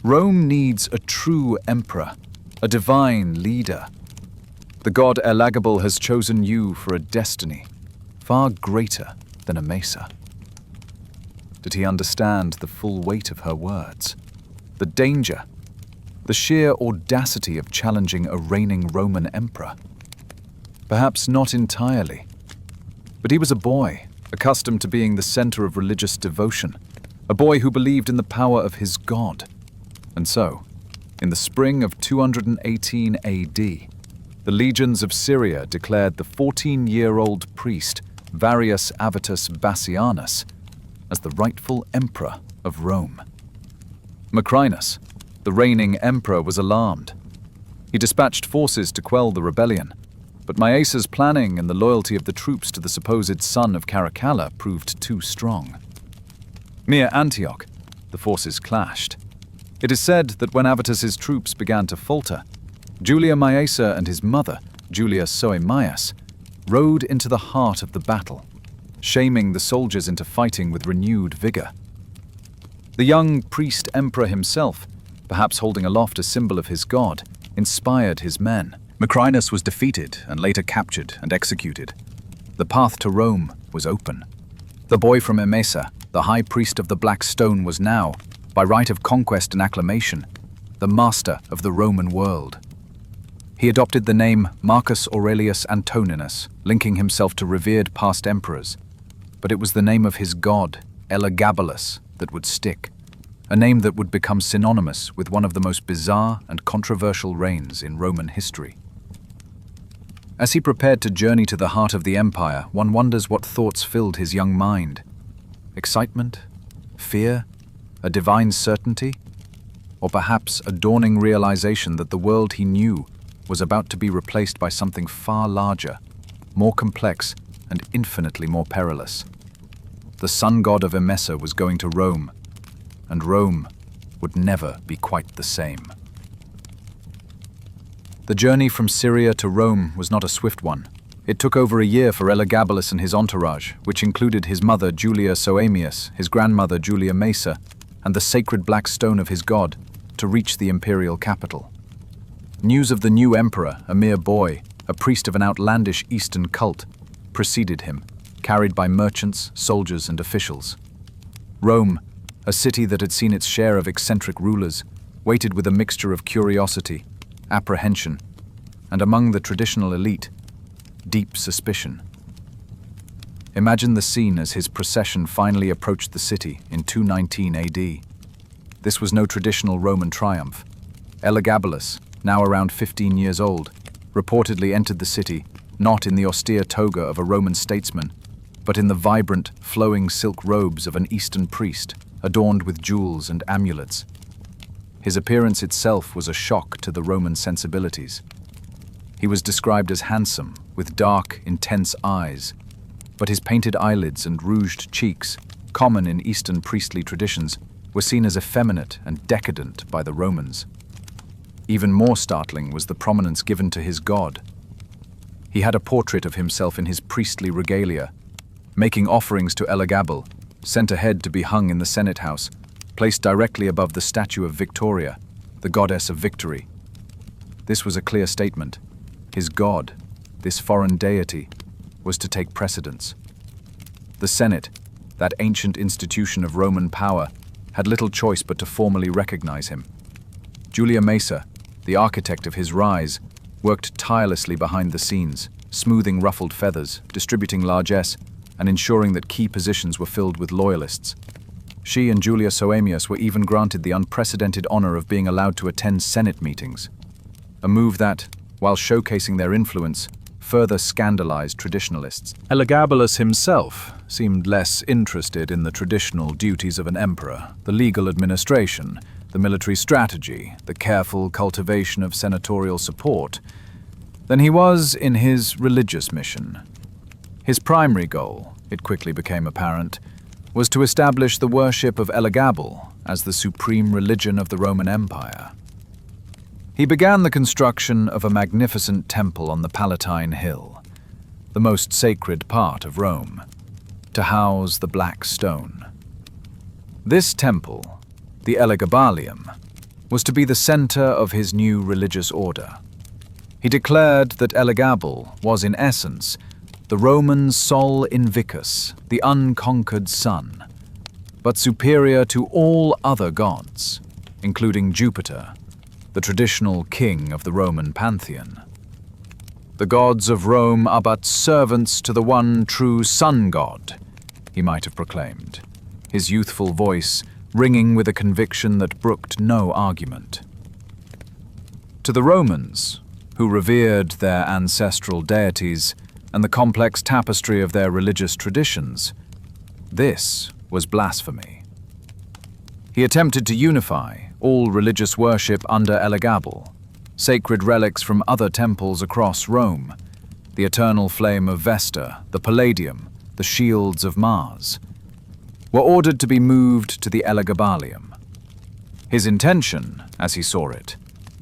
S1: Rome needs a true emperor, a divine leader. The god Elagabal has chosen you for a destiny far greater than Emesa. Did he understand the full weight of her words? The danger, the sheer audacity of challenging a reigning Roman emperor? Perhaps not entirely. But he was a boy, accustomed to being the center of religious devotion, a boy who believed in the power of his god. And so, in the spring of 218 AD, the legions of Syria declared the 14-year-old priest Varius Avitus Bassianus as the rightful emperor of Rome. Macrinus, the reigning emperor, was alarmed. He dispatched forces to quell the rebellion, but Myasa's planning and the loyalty of the troops to the supposed son of Caracalla proved too strong. Near Antioch, the forces clashed. It is said that when Avitus's troops began to falter, Julia Myasa and his mother, Julia Soaemias, rode into the heart of the battle, shaming the soldiers into fighting with renewed vigor. The young priest-emperor himself, perhaps holding aloft a symbol of his god, inspired his men. Macrinus was defeated and later captured and executed. The path to Rome was open. The boy from Emesa, the high priest of the Black Stone, was now, by right of conquest and acclamation, the master of the Roman world. He adopted the name Marcus Aurelius Antoninus, linking himself to revered past emperors. But it was the name of his god, Elagabalus, that would stick, a name that would become synonymous with one of the most bizarre and controversial reigns in Roman history. As he prepared to journey to the heart of the empire, one wonders what thoughts filled his young mind. Excitement? Fear? A divine certainty? Or perhaps a dawning realization that the world he knew was about to be replaced by something far larger, more complex, and infinitely more perilous. The sun god of Emesa was going to Rome, and Rome would never be quite the same. The journey from Syria to Rome was not a swift one. It took over a year for Elagabalus and his entourage, which included his mother Julia Soaemias, his grandmother Julia Mesa, and the sacred black stone of his god, to reach the imperial capital. News of the new emperor, a mere boy, a priest of an outlandish Eastern cult, preceded him, carried by merchants, soldiers, and officials. Rome, a city that had seen its share of eccentric rulers, waited with a mixture of curiosity, apprehension, and among the traditional elite, deep suspicion. Imagine the scene as his procession finally approached the city in 219 AD. This was no traditional Roman triumph. Elagabalus, now around 15 years old, reportedly entered the city not in the austere toga of a Roman statesman, but in the vibrant, flowing silk robes of an Eastern priest, adorned with jewels and amulets. His appearance itself was a shock to the Roman sensibilities. He was described as handsome, with dark, intense eyes, but his painted eyelids and rouged cheeks, common in Eastern priestly traditions, were seen as effeminate and decadent by the Romans. Even more startling was the prominence given to his god. He had a portrait of himself in his priestly regalia, making offerings to Elagabal, sent ahead to be hung in the Senate House, placed directly above the statue of Victoria, the goddess of victory. This was a clear statement. His god, this foreign deity, was to take precedence. The Senate, that ancient institution of Roman power, had little choice but to formally recognize him. Julia Mesa, the architect of his rise, worked tirelessly behind the scenes, smoothing ruffled feathers, distributing largesse, and ensuring that key positions were filled with loyalists. She and Julia Soaemias were even granted the unprecedented honor of being allowed to attend Senate meetings, a move that, while showcasing their influence, further scandalized traditionalists. Elagabalus himself seemed less interested in the traditional duties of an emperor, the legal administration, the military strategy, the careful cultivation of senatorial support, than he was in his religious mission. His primary goal, it quickly became apparent, was to establish the worship of Elagabal as the supreme religion of the Roman Empire. He began the construction of a magnificent temple on the Palatine Hill, the most sacred part of Rome, to house the Black Stone. This temple, the Elagabalium, was to be the center of his new religious order. He declared that Elagabal was in essence the Roman Sol Invicus, the unconquered sun, but superior to all other gods, including Jupiter, the traditional king of the Roman pantheon. The gods of Rome are but servants to the one true sun god, he might have proclaimed, his youthful voice ringing with a conviction that brooked no argument. To the Romans, who revered their ancestral deities and the complex tapestry of their religious traditions, this was blasphemy. He attempted to unify all religious worship under Elagabal, sacred relics from other temples across Rome, the eternal flame of Vesta, the Palladium, the shields of Mars, were ordered to be moved to the Elagabalium. His intention, as he saw it,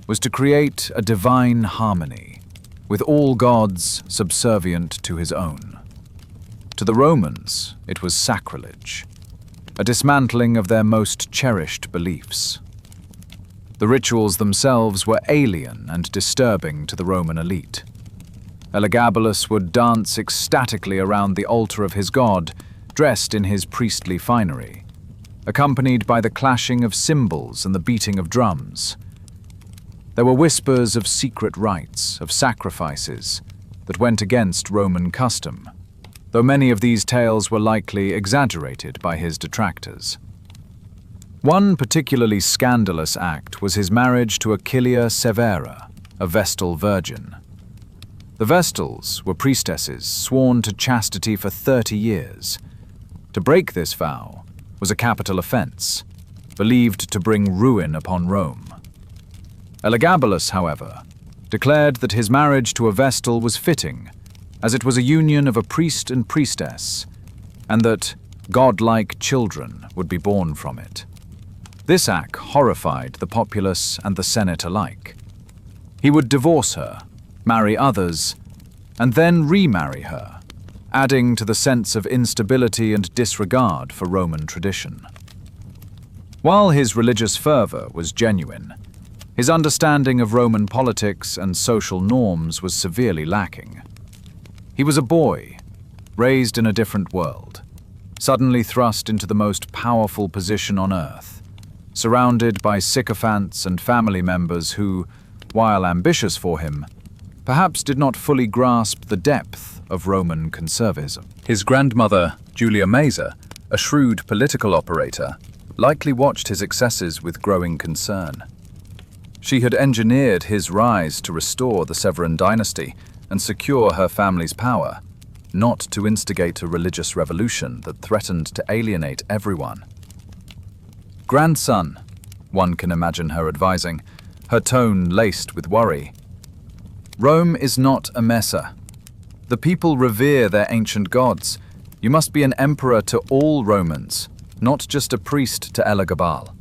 S1: was to create a divine harmony, with all gods subservient to his own. To the Romans, it was sacrilege, a dismantling of their most cherished beliefs. The rituals themselves were alien and disturbing to the Roman elite. Elagabalus would dance ecstatically around the altar of his god, dressed in his priestly finery, accompanied by the clashing of cymbals and the beating of drums. There were whispers of secret rites, of sacrifices, that went against Roman custom, though many of these tales were likely exaggerated by his detractors. One particularly scandalous act was his marriage to Aquilia Severa, a Vestal virgin. The Vestals were priestesses sworn to chastity for 30 years. To break this vow was a capital offense, believed to bring ruin upon Rome. Elagabalus, however, declared that his marriage to a Vestal was fitting, as it was a union of a priest and priestess, and that godlike children would be born from it. This act horrified the populace and the Senate alike. He would divorce her, marry others, and then remarry her, adding to the sense of instability and disregard for Roman tradition. While his religious fervor was genuine, his understanding of Roman politics and social norms was severely lacking. He was a boy, raised in a different world, suddenly thrust into the most powerful position on earth, surrounded by sycophants and family members who, while ambitious for him, perhaps did not fully grasp the depth of Roman conservatism. His grandmother, Julia Maza, a shrewd political operator, likely watched his excesses with growing concern. She had engineered his rise to restore the Severan dynasty and secure her family's power, not to instigate a religious revolution that threatened to alienate everyone. "Grandson," one can imagine her advising, her tone laced with worry. "Rome is not a Messa. The people revere their ancient gods. You must be an emperor to all Romans, not just a priest to Elagabal.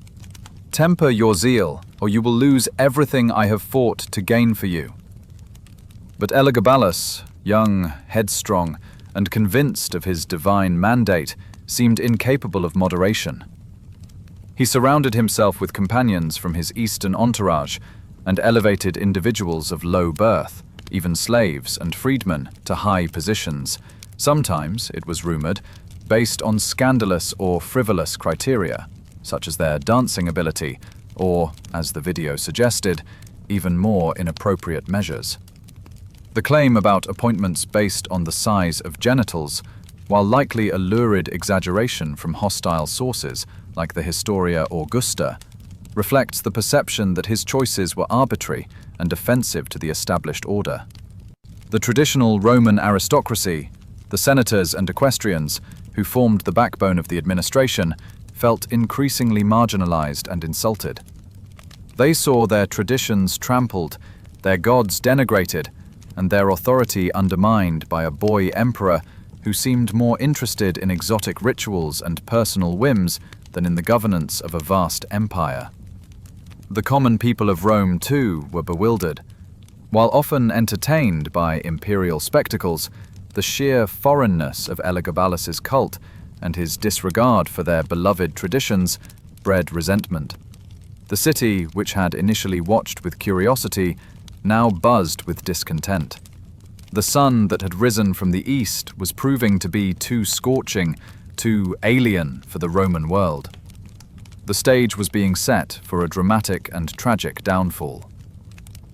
S1: Temper your zeal, or you will lose everything I have fought to gain for you." But Elagabalus, young, headstrong, and convinced of his divine mandate, seemed incapable of moderation. He surrounded himself with companions from his eastern entourage and elevated individuals of low birth, even slaves and freedmen, to high positions, sometimes, it was rumored, based on scandalous or frivolous criteria, such as their dancing ability, or, as the video suggested, even more inappropriate measures. The claim about appointments based on the size of genitals, while likely a lurid exaggeration from hostile sources like the Historia Augusta, reflects the perception that his choices were arbitrary and offensive to the established order. The traditional Roman aristocracy, the senators and equestrians, who formed the backbone of the administration, felt increasingly marginalized and insulted. They saw their traditions trampled, their gods denigrated, and their authority undermined by a boy emperor who seemed more interested in exotic rituals and personal whims than in the governance of a vast empire. The common people of Rome, too, were bewildered. While often entertained by imperial spectacles, the sheer foreignness of Elagabalus's cult and his disregard for their beloved traditions bred resentment. The city, which had initially watched with curiosity, now buzzed with discontent. The sun that had risen from the east was proving to be too scorching, too alien for the Roman world. The stage was being set for a dramatic and tragic downfall.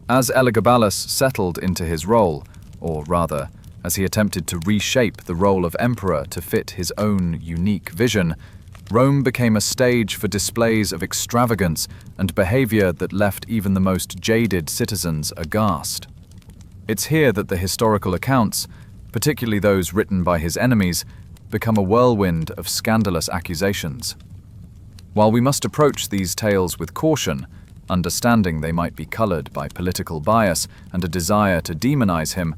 S1: As Elagabalus settled into his role, or rather, as he attempted to reshape the role of emperor to fit his own unique vision, Rome became a stage for displays of extravagance and behavior that left even the most jaded citizens aghast. It's here that the historical accounts, particularly those written by his enemies, become a whirlwind of scandalous accusations. While we must approach these tales with caution, understanding they might be colored by political bias and a desire to demonize him,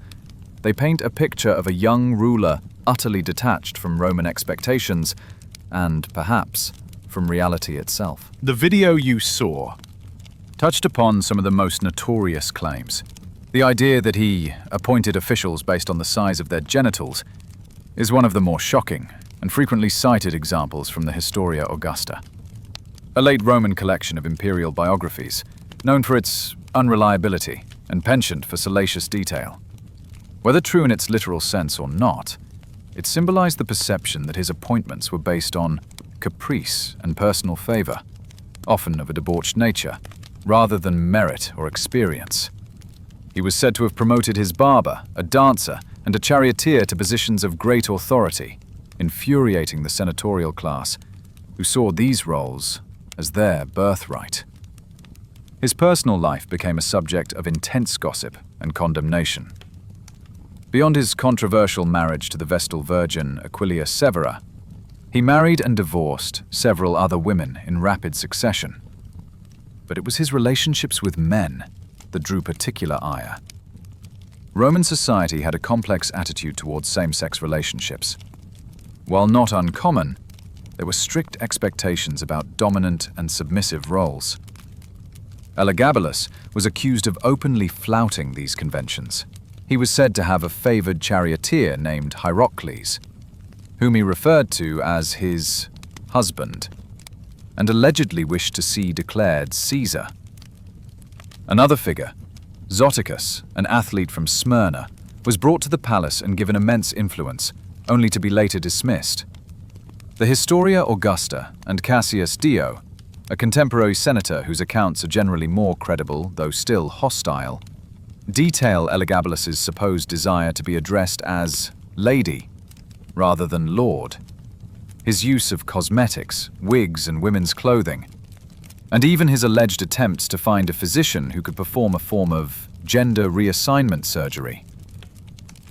S1: they paint a picture of a young ruler utterly detached from Roman expectations and, perhaps, from reality itself.
S3: The video you saw touched upon some of the most notorious claims. The idea that he appointed officials based on the size of their genitals is one of the more shocking and frequently cited examples from the Historia Augusta, a late Roman collection of imperial biographies, known for its unreliability and penchant for salacious detail. Whether true in its literal sense or not, it symbolized the perception that his appointments were based on caprice and personal favor, often of a debauched nature, rather than merit or experience. He was said to have promoted his barber, a dancer, and a charioteer to positions of great authority, infuriating the senatorial class, who saw these roles as their birthright. His personal life became a subject of intense gossip and condemnation. Beyond his controversial marriage to the Vestal Virgin Aquilia Severa, he married and divorced several other women in rapid succession. But it was his relationships with men that drew particular ire. Roman society had a complex attitude towards same-sex relationships. While not uncommon, there were strict expectations about dominant and submissive roles. Elagabalus was accused of openly flouting these conventions. He was said to have a favored charioteer named Hierocles, whom he referred to as his husband, and allegedly wished to see declared Caesar. Another figure, Zoticus, an athlete from Smyrna, was brought to the palace and given immense influence, only to be later dismissed. The Historia Augusta and Cassius Dio, a contemporary senator whose accounts are generally more credible, though still hostile, detail Elagabalus's supposed desire to be addressed as lady rather than lord, his use of cosmetics, wigs, and women's clothing, and even his alleged attempts to find a physician who could perform a form of gender reassignment surgery.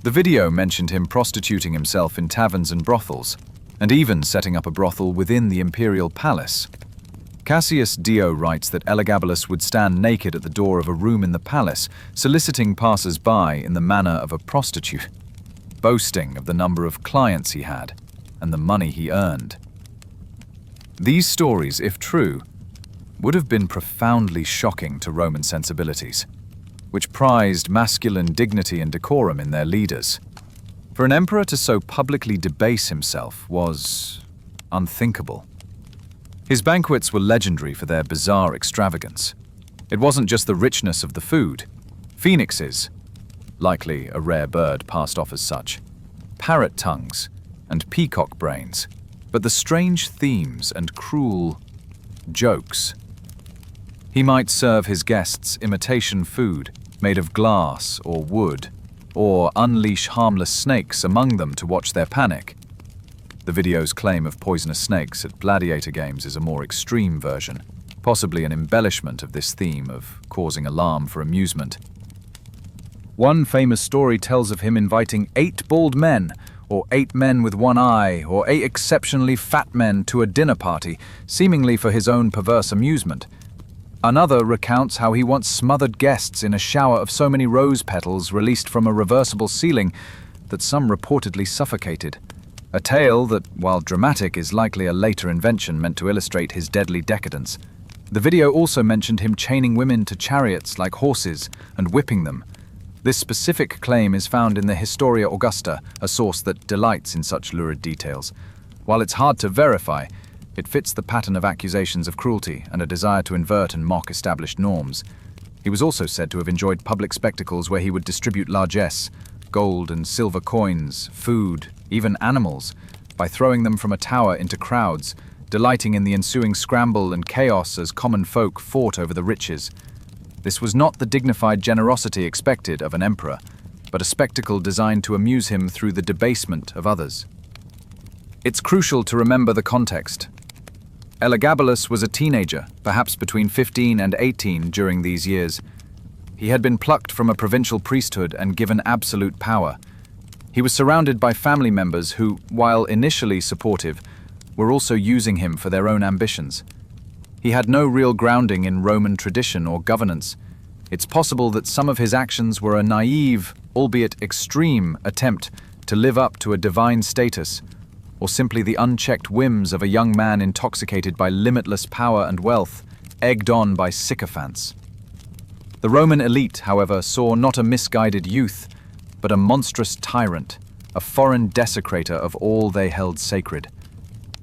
S3: The video mentioned him prostituting himself in taverns and brothels, and even setting up a brothel within the imperial palace. Cassius Dio writes that Elagabalus would stand naked at the door of a room in the palace, soliciting passers-by in the manner of a prostitute, boasting of the number of clients he had and the money he earned. These stories, if true, would have been profoundly shocking to Roman sensibilities, which prized masculine dignity and decorum in their leaders. For an emperor to so publicly debase himself was unthinkable. His banquets were legendary for their bizarre extravagance. It wasn't just the richness of the food. Phoenixes, likely a rare bird passed off as such, parrot tongues, and peacock brains, but the strange themes and cruel jokes. He might serve his guests imitation food made of glass or wood, or unleash harmless snakes among them to watch their panic. The video's claim of poisonous snakes at gladiator games is a more extreme version, possibly an embellishment of this theme of causing alarm for amusement. One famous story tells of him inviting 8 bald men, or 8 men with one eye, or 8 exceptionally fat men to a dinner party, seemingly for his own perverse amusement. Another recounts how he once smothered guests in a shower of so many rose petals released from a reversible ceiling that some reportedly suffocated. A tale that, while dramatic, is likely a later invention meant to illustrate his deadly decadence. The video also mentioned him chaining women to chariots like horses and whipping them. This specific claim is found in the Historia Augusta, a source that delights in such lurid details. While it's hard to verify, it fits the pattern of accusations of cruelty and a desire to invert and mock established norms. He was also said to have enjoyed public spectacles where he would distribute largesse, gold and silver coins, food, even animals, by throwing them from a tower into crowds, delighting in the ensuing scramble and chaos as common folk fought over the riches. This was not the dignified generosity expected of an emperor, but a spectacle designed to amuse him through the debasement of others. It's crucial to remember the context. Elagabalus was a teenager, perhaps between 15 and 18 during these years. He had been plucked from a provincial priesthood and given absolute power. He was surrounded by family members who, while initially supportive, were also using him for their own ambitions. He had no real grounding in Roman tradition or governance. It's possible that some of his actions were a naive, albeit extreme, attempt to live up to a divine status, or simply the unchecked whims of a young man intoxicated by limitless power and wealth, egged on by sycophants. The Roman elite, however, saw not a misguided youth, but a monstrous tyrant, a foreign desecrator of all they held sacred.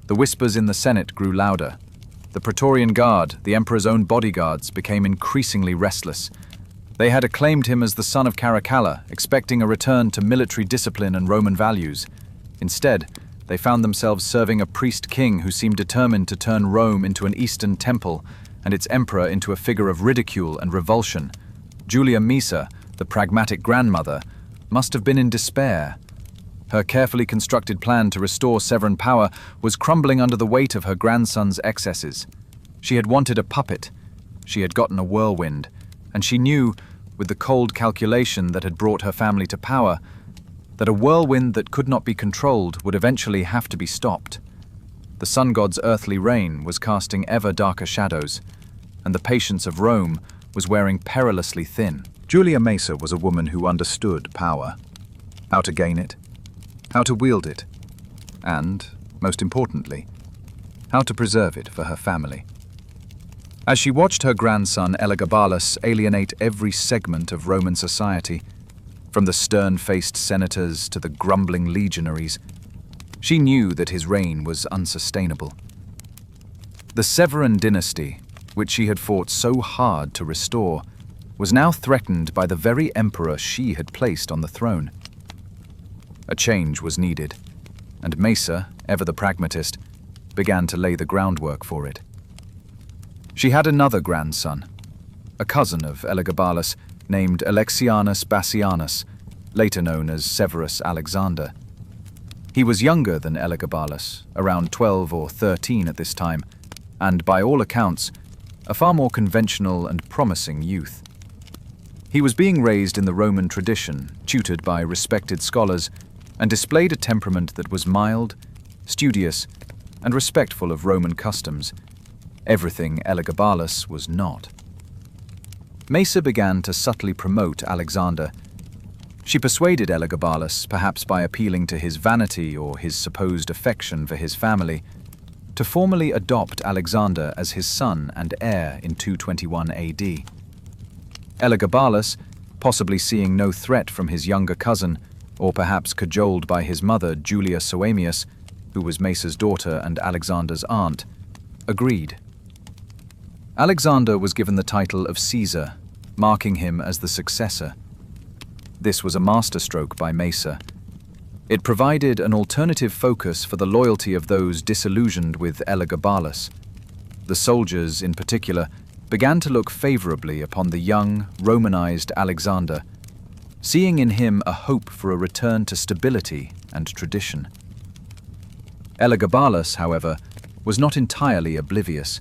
S3: The whispers in the Senate grew louder. The Praetorian Guard, the emperor's own bodyguards, became increasingly restless. They had acclaimed him as the son of Caracalla, expecting a return to military discipline and Roman values. Instead, they found themselves serving a priest-king who seemed determined to turn Rome into an Eastern temple and its emperor into a figure of ridicule and revulsion. Julia Maesa, the pragmatic grandmother, must have been in despair. Her carefully constructed plan to restore Severan power was crumbling under the weight of her grandson's excesses. She had wanted a puppet. She had gotten a whirlwind. And she knew, with the cold calculation that had brought her family to power, that a whirlwind that could not be controlled would eventually have to be stopped. The sun god's earthly reign was casting ever darker shadows, and the patience of Rome was wearing perilously thin. Julia Maesa was a woman who understood power, how to gain it, how to wield it, and, most importantly, how to preserve it for her family. As she watched her grandson Elagabalus alienate every segment of Roman society, from the stern-faced senators to the grumbling legionaries, she knew that his reign was unsustainable. The Severan dynasty, which she had fought so hard to restore, was now threatened by the very emperor she had placed on the throne. A change was needed, and Maesa, ever the pragmatist, began to lay the groundwork for it. She had another grandson, a cousin of Elagabalus named Alexianus Bassianus, later known as Severus Alexander. He was younger than Elagabalus, around 12 or 13 at this time, and by all accounts, a far more conventional and promising youth. He was being raised in the Roman tradition, tutored by respected scholars, and displayed a temperament that was mild, studious, and respectful of Roman customs, everything Elagabalus was not. Maesa began to subtly promote Alexander. She persuaded Elagabalus, perhaps by appealing to his vanity or his supposed affection for his family, to formally adopt Alexander as his son and heir in 221 AD. Elagabalus, possibly seeing no threat from his younger cousin, or perhaps cajoled by his mother Julia Soaemius, who was Maesa's daughter and Alexander's aunt, agreed. Alexander was given the title of Caesar, marking him as the successor. This was a masterstroke by Maesa. It provided an alternative focus for the loyalty of those disillusioned with Elagabalus. The soldiers, in particular, began to look favorably upon the young, Romanized Alexander, seeing in him a hope for a return to stability and tradition. Elagabalus, however, was not entirely oblivious.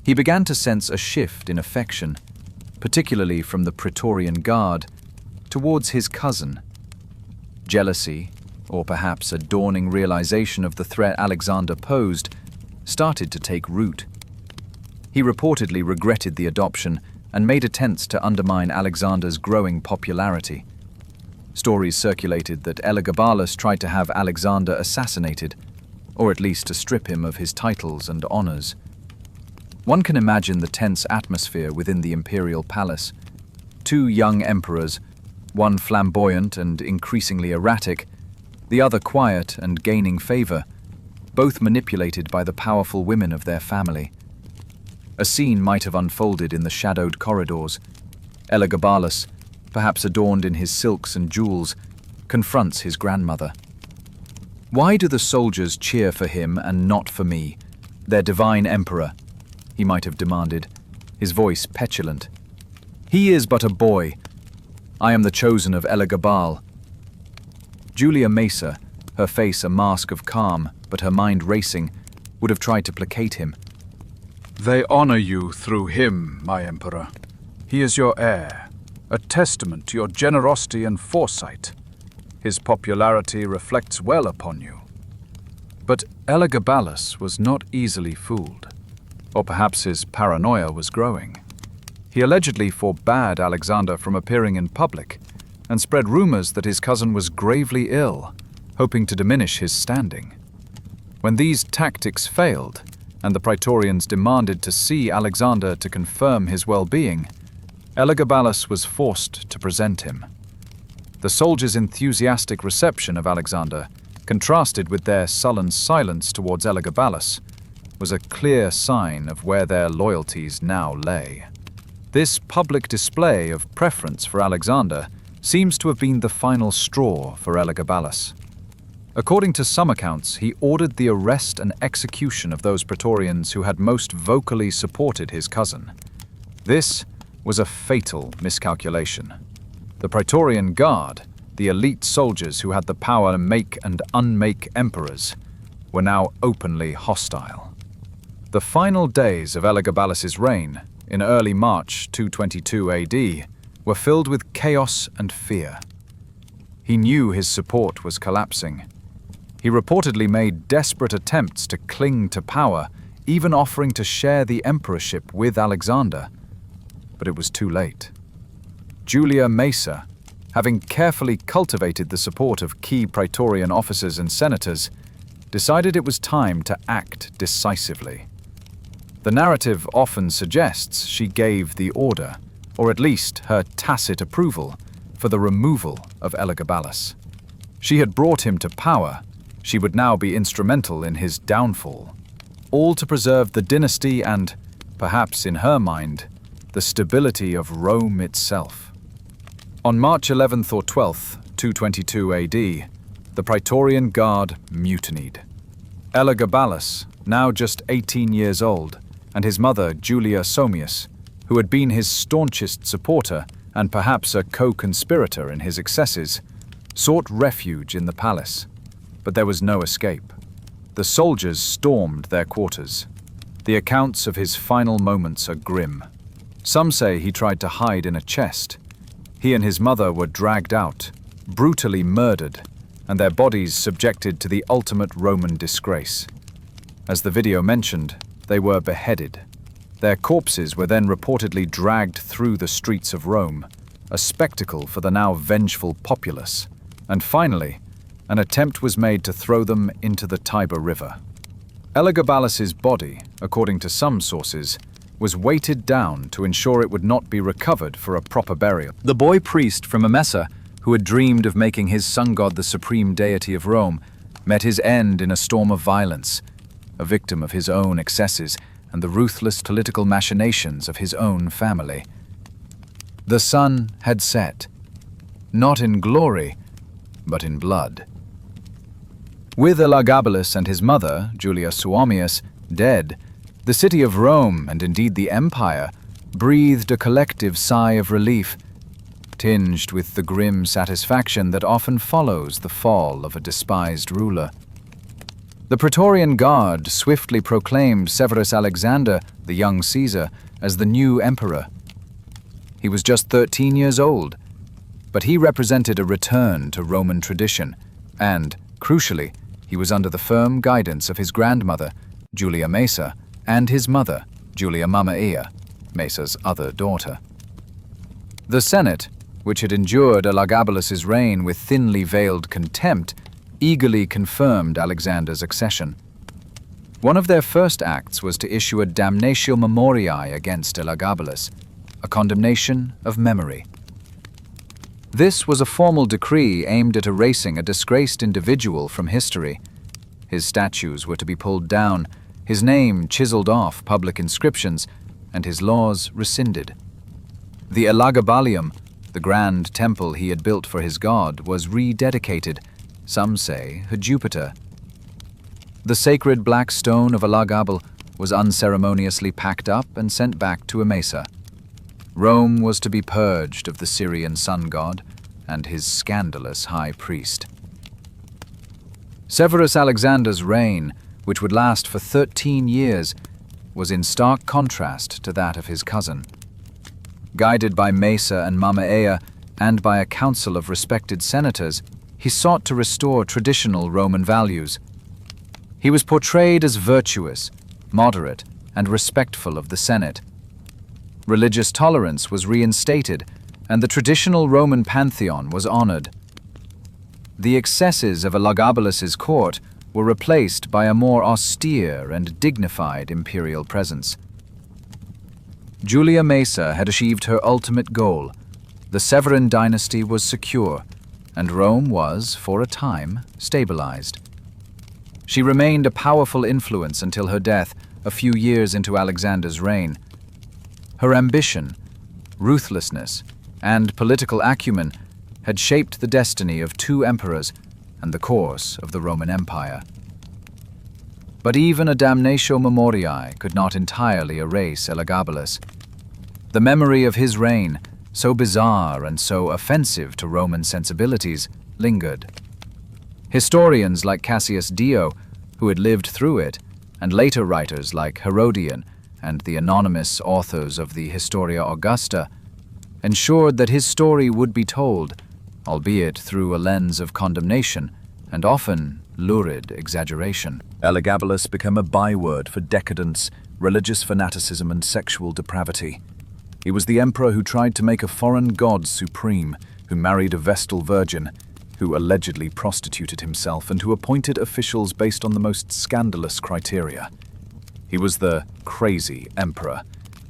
S3: He began to sense a shift in affection, particularly from the Praetorian Guard, towards his cousin. Jealousy, or perhaps a dawning realization of the threat Alexander posed, started to take root. He reportedly regretted the adoption and made attempts to undermine Alexander's growing popularity. Stories circulated that Elagabalus tried to have Alexander assassinated, or at least to strip him of his titles and honors. One can imagine the tense atmosphere within the imperial palace. Two young emperors, one flamboyant and increasingly erratic, the other quiet and gaining favor, both manipulated by the powerful women of their family. A scene might have unfolded in the shadowed corridors. Elagabalus, perhaps adorned in his silks and jewels, confronts his grandmother. "Why do the soldiers cheer for him and not for me, their divine emperor?" he might have demanded, his voice petulant. "He is but a boy. I am the chosen of Elagabal." Julia Maesa, her face a mask of calm, but her mind racing, would have tried to placate him.
S4: "They honor you through him, my emperor. He is your heir, a testament to your generosity and foresight. His popularity reflects well upon you." But Elagabalus was not easily fooled. Or perhaps his paranoia was growing. He allegedly forbade Alexander from appearing in public and spread rumors that his cousin was gravely ill, hoping to diminish his standing. When these tactics failed, and the Praetorians demanded to see Alexander to confirm his well-being, Elagabalus was forced to present him. The soldiers' enthusiastic reception of Alexander, contrasted with their sullen silence towards Elagabalus, was a clear sign of where their loyalties now lay. This public display of preference for Alexander seems to have been the final straw for Elagabalus. According to some accounts, he ordered the arrest and execution of those Praetorians who had most vocally supported his cousin. This was a fatal miscalculation. The Praetorian Guard, the elite soldiers who had the power to make and unmake emperors, were now openly hostile. The final days of Elagabalus's reign, in early March 222 AD, were filled with chaos and fear. He knew his support was collapsing. He reportedly made desperate attempts to cling to power, even offering to share the emperorship with Alexander. But it was too late. Julia Maesa, having carefully cultivated the support of key Praetorian officers and senators, decided it was time to act decisively. The narrative often suggests she gave the order, or at least her tacit approval, for the removal of Elagabalus. She had brought him to power. She would now be instrumental in his downfall, all to preserve the dynasty and, perhaps in her mind, the stability of Rome itself. On March 11th or 12th, 222 AD, the Praetorian Guard mutinied. Elagabalus, now just 18 years old, and his mother Julia Somius, who had been his staunchest supporter and perhaps a co-conspirator in his excesses, sought refuge in the palace. But there was no escape. The soldiers stormed their quarters. The accounts of his final moments are grim. Some say he tried to hide in a chest. He and his mother were dragged out, brutally murdered, and their bodies subjected to the ultimate Roman disgrace. As the video mentioned, they were beheaded. Their corpses were then reportedly dragged through the streets of Rome, a spectacle for the now vengeful populace. And finally, an attempt was made to throw them into the Tiber River. Elagabalus's body, according to some sources, was weighted down to ensure it would not be recovered for a proper burial. The boy priest from Emesa, who had dreamed of making his sun god the supreme deity of Rome, met his end in a storm of violence, a victim of his own excesses and the ruthless political machinations of his own family. The sun had set, not in glory, but in blood. With Elagabalus and his mother, Julia Somius, dead, the city of Rome, and indeed the empire, breathed a collective sigh of relief, tinged with the grim satisfaction that often follows the fall of a despised ruler. The Praetorian Guard swiftly proclaimed Severus Alexander, the young Caesar, as the new emperor. He was just 13 years old, but he represented a return to Roman tradition, and, crucially, he was under the firm guidance of his grandmother, Julia Maesa, and his mother, Julia Mamaea, Maesa's other daughter. The Senate, which had endured Elagabalus's reign with thinly veiled contempt, eagerly confirmed Alexander's accession. One of their first acts was to issue a damnatio memoriae against Elagabalus, a condemnation of memory. This was a formal decree aimed at erasing a disgraced individual from history. His statues were to be pulled down, his name chiseled off public inscriptions, and his laws rescinded. The Elagabalium, the grand temple he had built for his god, was rededicated, some say to Jupiter. The sacred black stone of Elagabal was unceremoniously packed up and sent back to Emesa. Rome was to be purged of the Syrian sun god and his scandalous high priest. Severus Alexander's reign, which would last for 13 years, was in stark contrast to that of his cousin. Guided by Maesa and Mamaea, and by a council of respected senators, he sought to restore traditional Roman values. He was portrayed as virtuous, moderate,
S3: and respectful of the Senate. Religious tolerance was reinstated, and the traditional Roman pantheon was honored. The excesses of Elagabalus's court were replaced by a more austere and dignified imperial presence. Julia Maesa had achieved her ultimate goal. The Severan dynasty was secure, and Rome was, for a time, stabilized. She remained a powerful influence until her death a few years into Alexander's reign. Her ambition, ruthlessness, and political acumen had shaped the destiny of two emperors and the course of the Roman Empire. But even a damnatio memoriae could not entirely erase Elagabalus. The memory of his reign, so bizarre and so offensive to Roman sensibilities, lingered. Historians like Cassius Dio, who had lived through it, and later writers like Herodian and the anonymous authors of the Historia Augusta, ensured that his story would be told, albeit through a lens of condemnation and often lurid exaggeration.
S1: Elagabalus became a byword for decadence, religious fanaticism, and sexual depravity. He was the emperor who tried to make a foreign god supreme, who married a Vestal virgin, who allegedly prostituted himself, and who appointed officials based on the most scandalous criteria. He was the crazy emperor,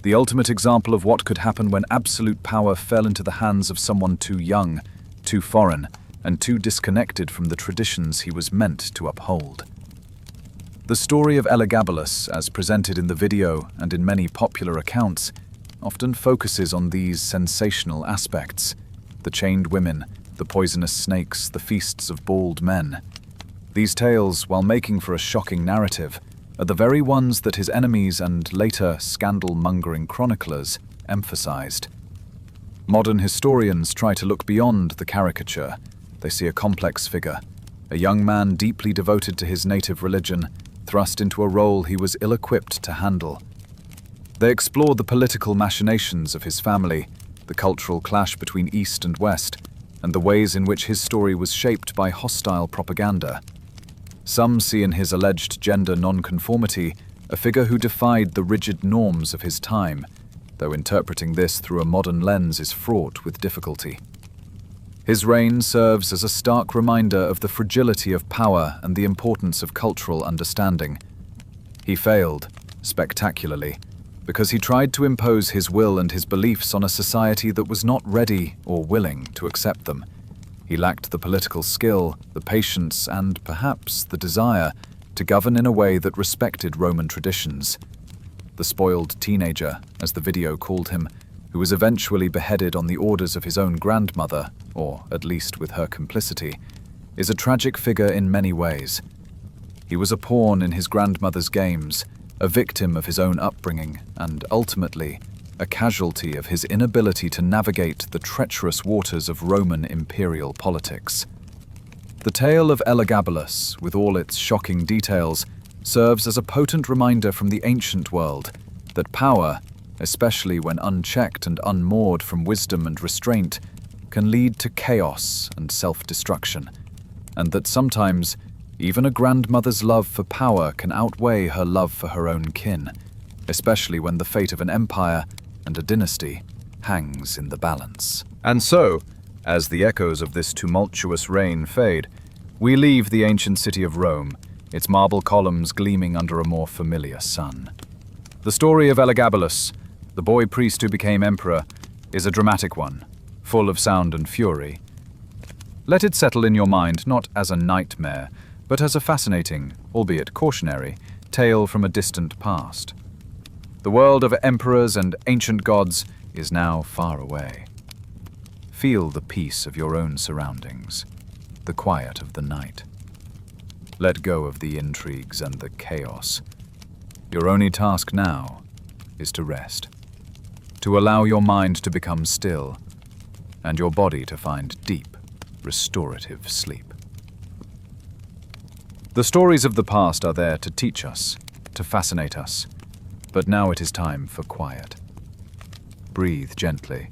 S1: the ultimate example of what could happen when absolute power fell into the hands of someone too young, too foreign, and too disconnected from the traditions he was meant to uphold. The story of Elagabalus, as presented in the video and in many popular accounts, often focuses on these sensational aspects: the chained women, the poisonous snakes, the feasts of bald men. These tales, while making for a shocking narrative, are the very ones that his enemies and later scandal-mongering chroniclers emphasized. Modern historians try to look beyond the caricature. They see a complex figure, a young man deeply devoted to his native religion, thrust into a role he was ill-equipped to handle. They explore the political machinations of his family, the cultural clash between East and West, and the ways in which his story was shaped by hostile propaganda. Some see in his alleged gender nonconformity a figure who defied the rigid norms of his time, though interpreting this through a modern lens is fraught with difficulty. His reign serves as a stark reminder of the fragility of power and the importance of cultural understanding. He failed, spectacularly, because he tried to impose his will and his beliefs on a society that was not ready or willing to accept them. He lacked the political skill, the patience, and perhaps the desire to govern in a way that respected Roman traditions. The spoiled teenager, as the video called him, who was eventually beheaded on the orders of his own grandmother, or at least with her complicity, is a tragic figure in many ways. He was a pawn in his grandmother's games, a victim of his own upbringing, and ultimately, a casualty of his inability to navigate the treacherous waters of Roman imperial politics. The tale of Elagabalus, with all its shocking details, serves as a potent reminder from the ancient world that power, especially when unchecked and unmoored from wisdom and restraint, can lead to chaos and self-destruction, and that sometimes even a grandmother's love for power can outweigh her love for her own kin, especially when the fate of an empire and a dynasty hangs in the balance. And so, as the echoes of this tumultuous reign fade, we leave the ancient city of Rome, its marble columns gleaming under a more familiar sun. The story of Elagabalus, the boy priest who became emperor, is a dramatic one, full of sound and fury. Let it settle in your mind not as a nightmare, but as a fascinating, albeit cautionary, tale from a distant past. The world of emperors and ancient gods is now far away. Feel the peace of your own surroundings, the quiet of the night. Let go of the intrigues and the chaos. Your only task now is to rest, to allow your mind to become still, and your body to find deep, restorative sleep. The stories of the past are there to teach us, to fascinate us, but now it is time for quiet. Breathe gently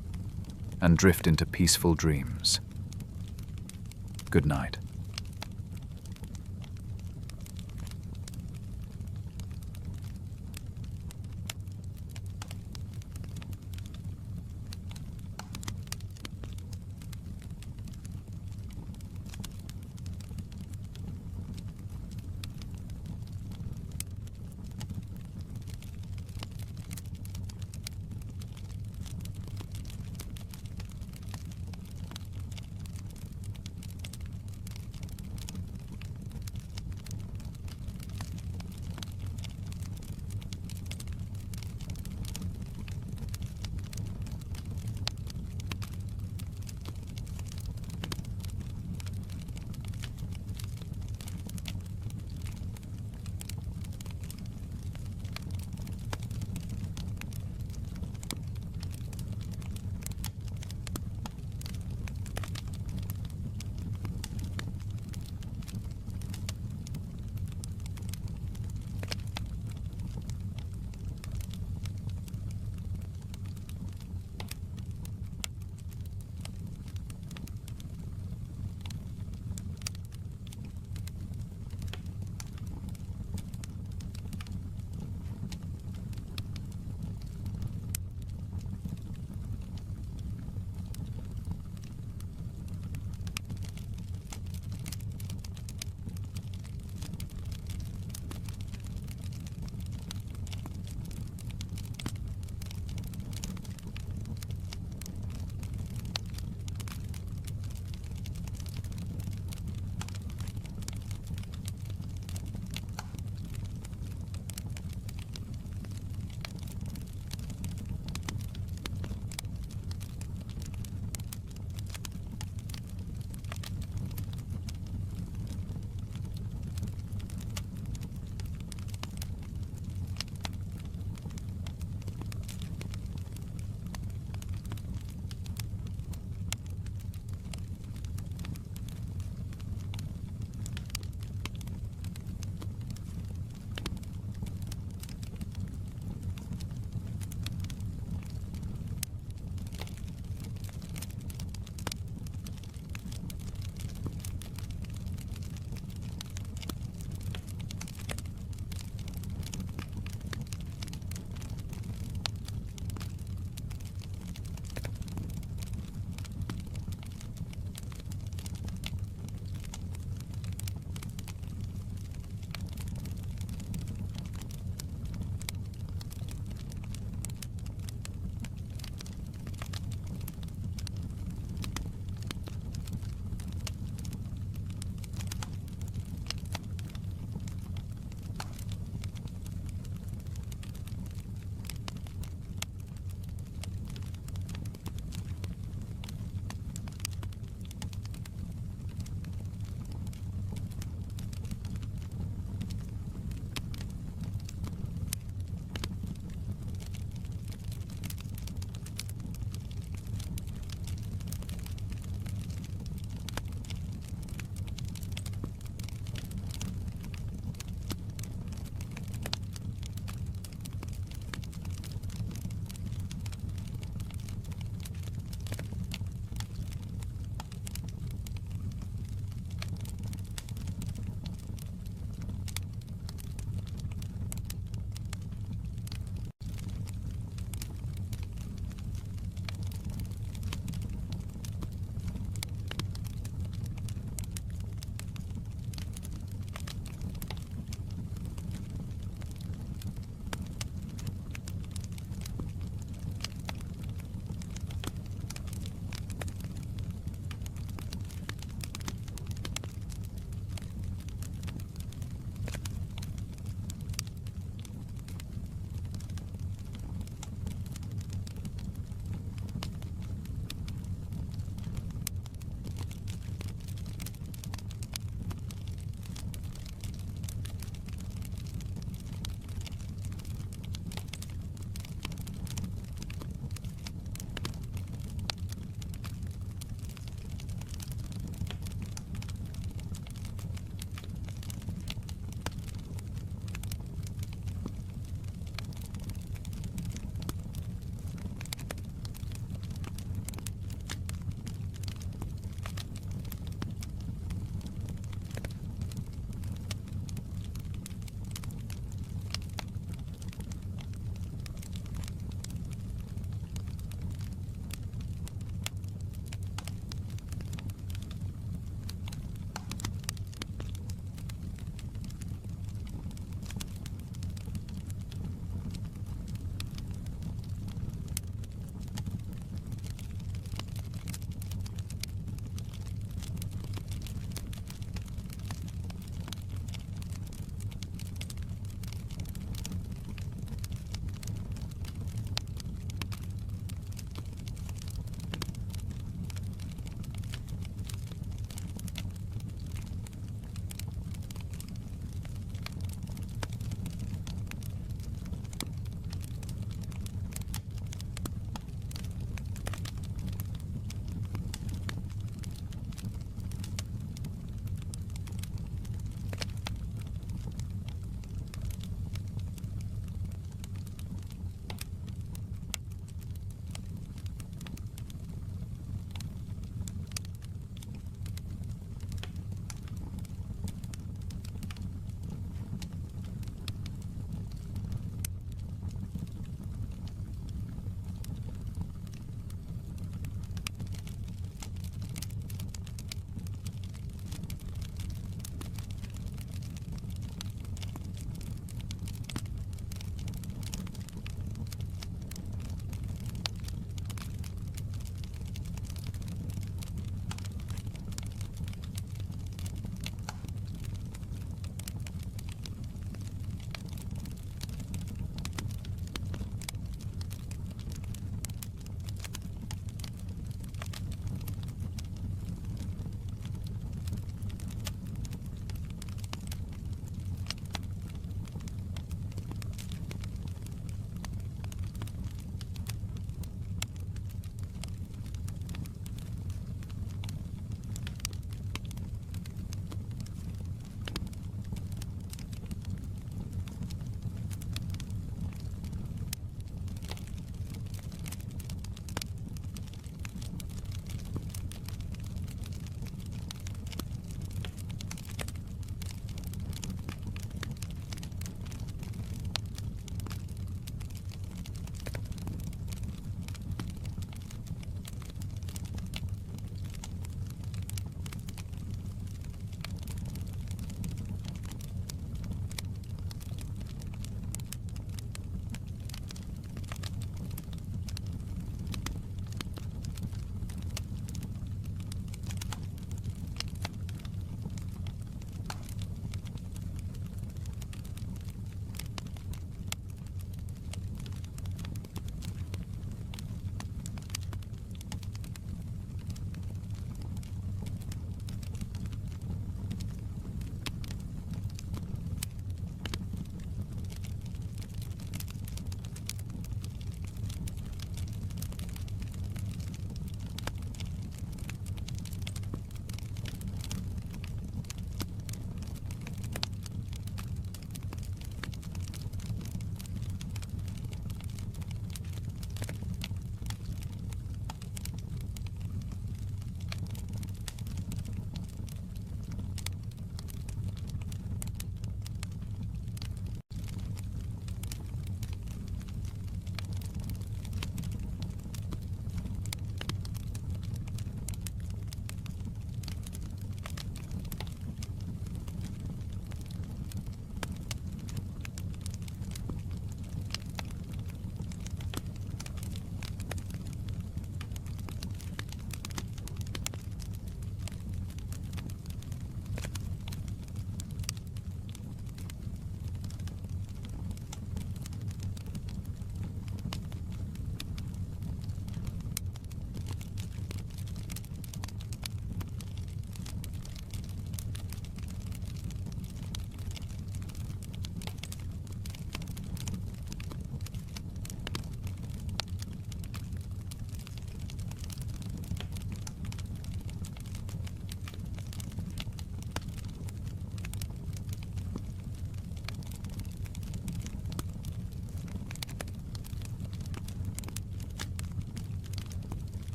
S1: and drift into peaceful dreams. Good night.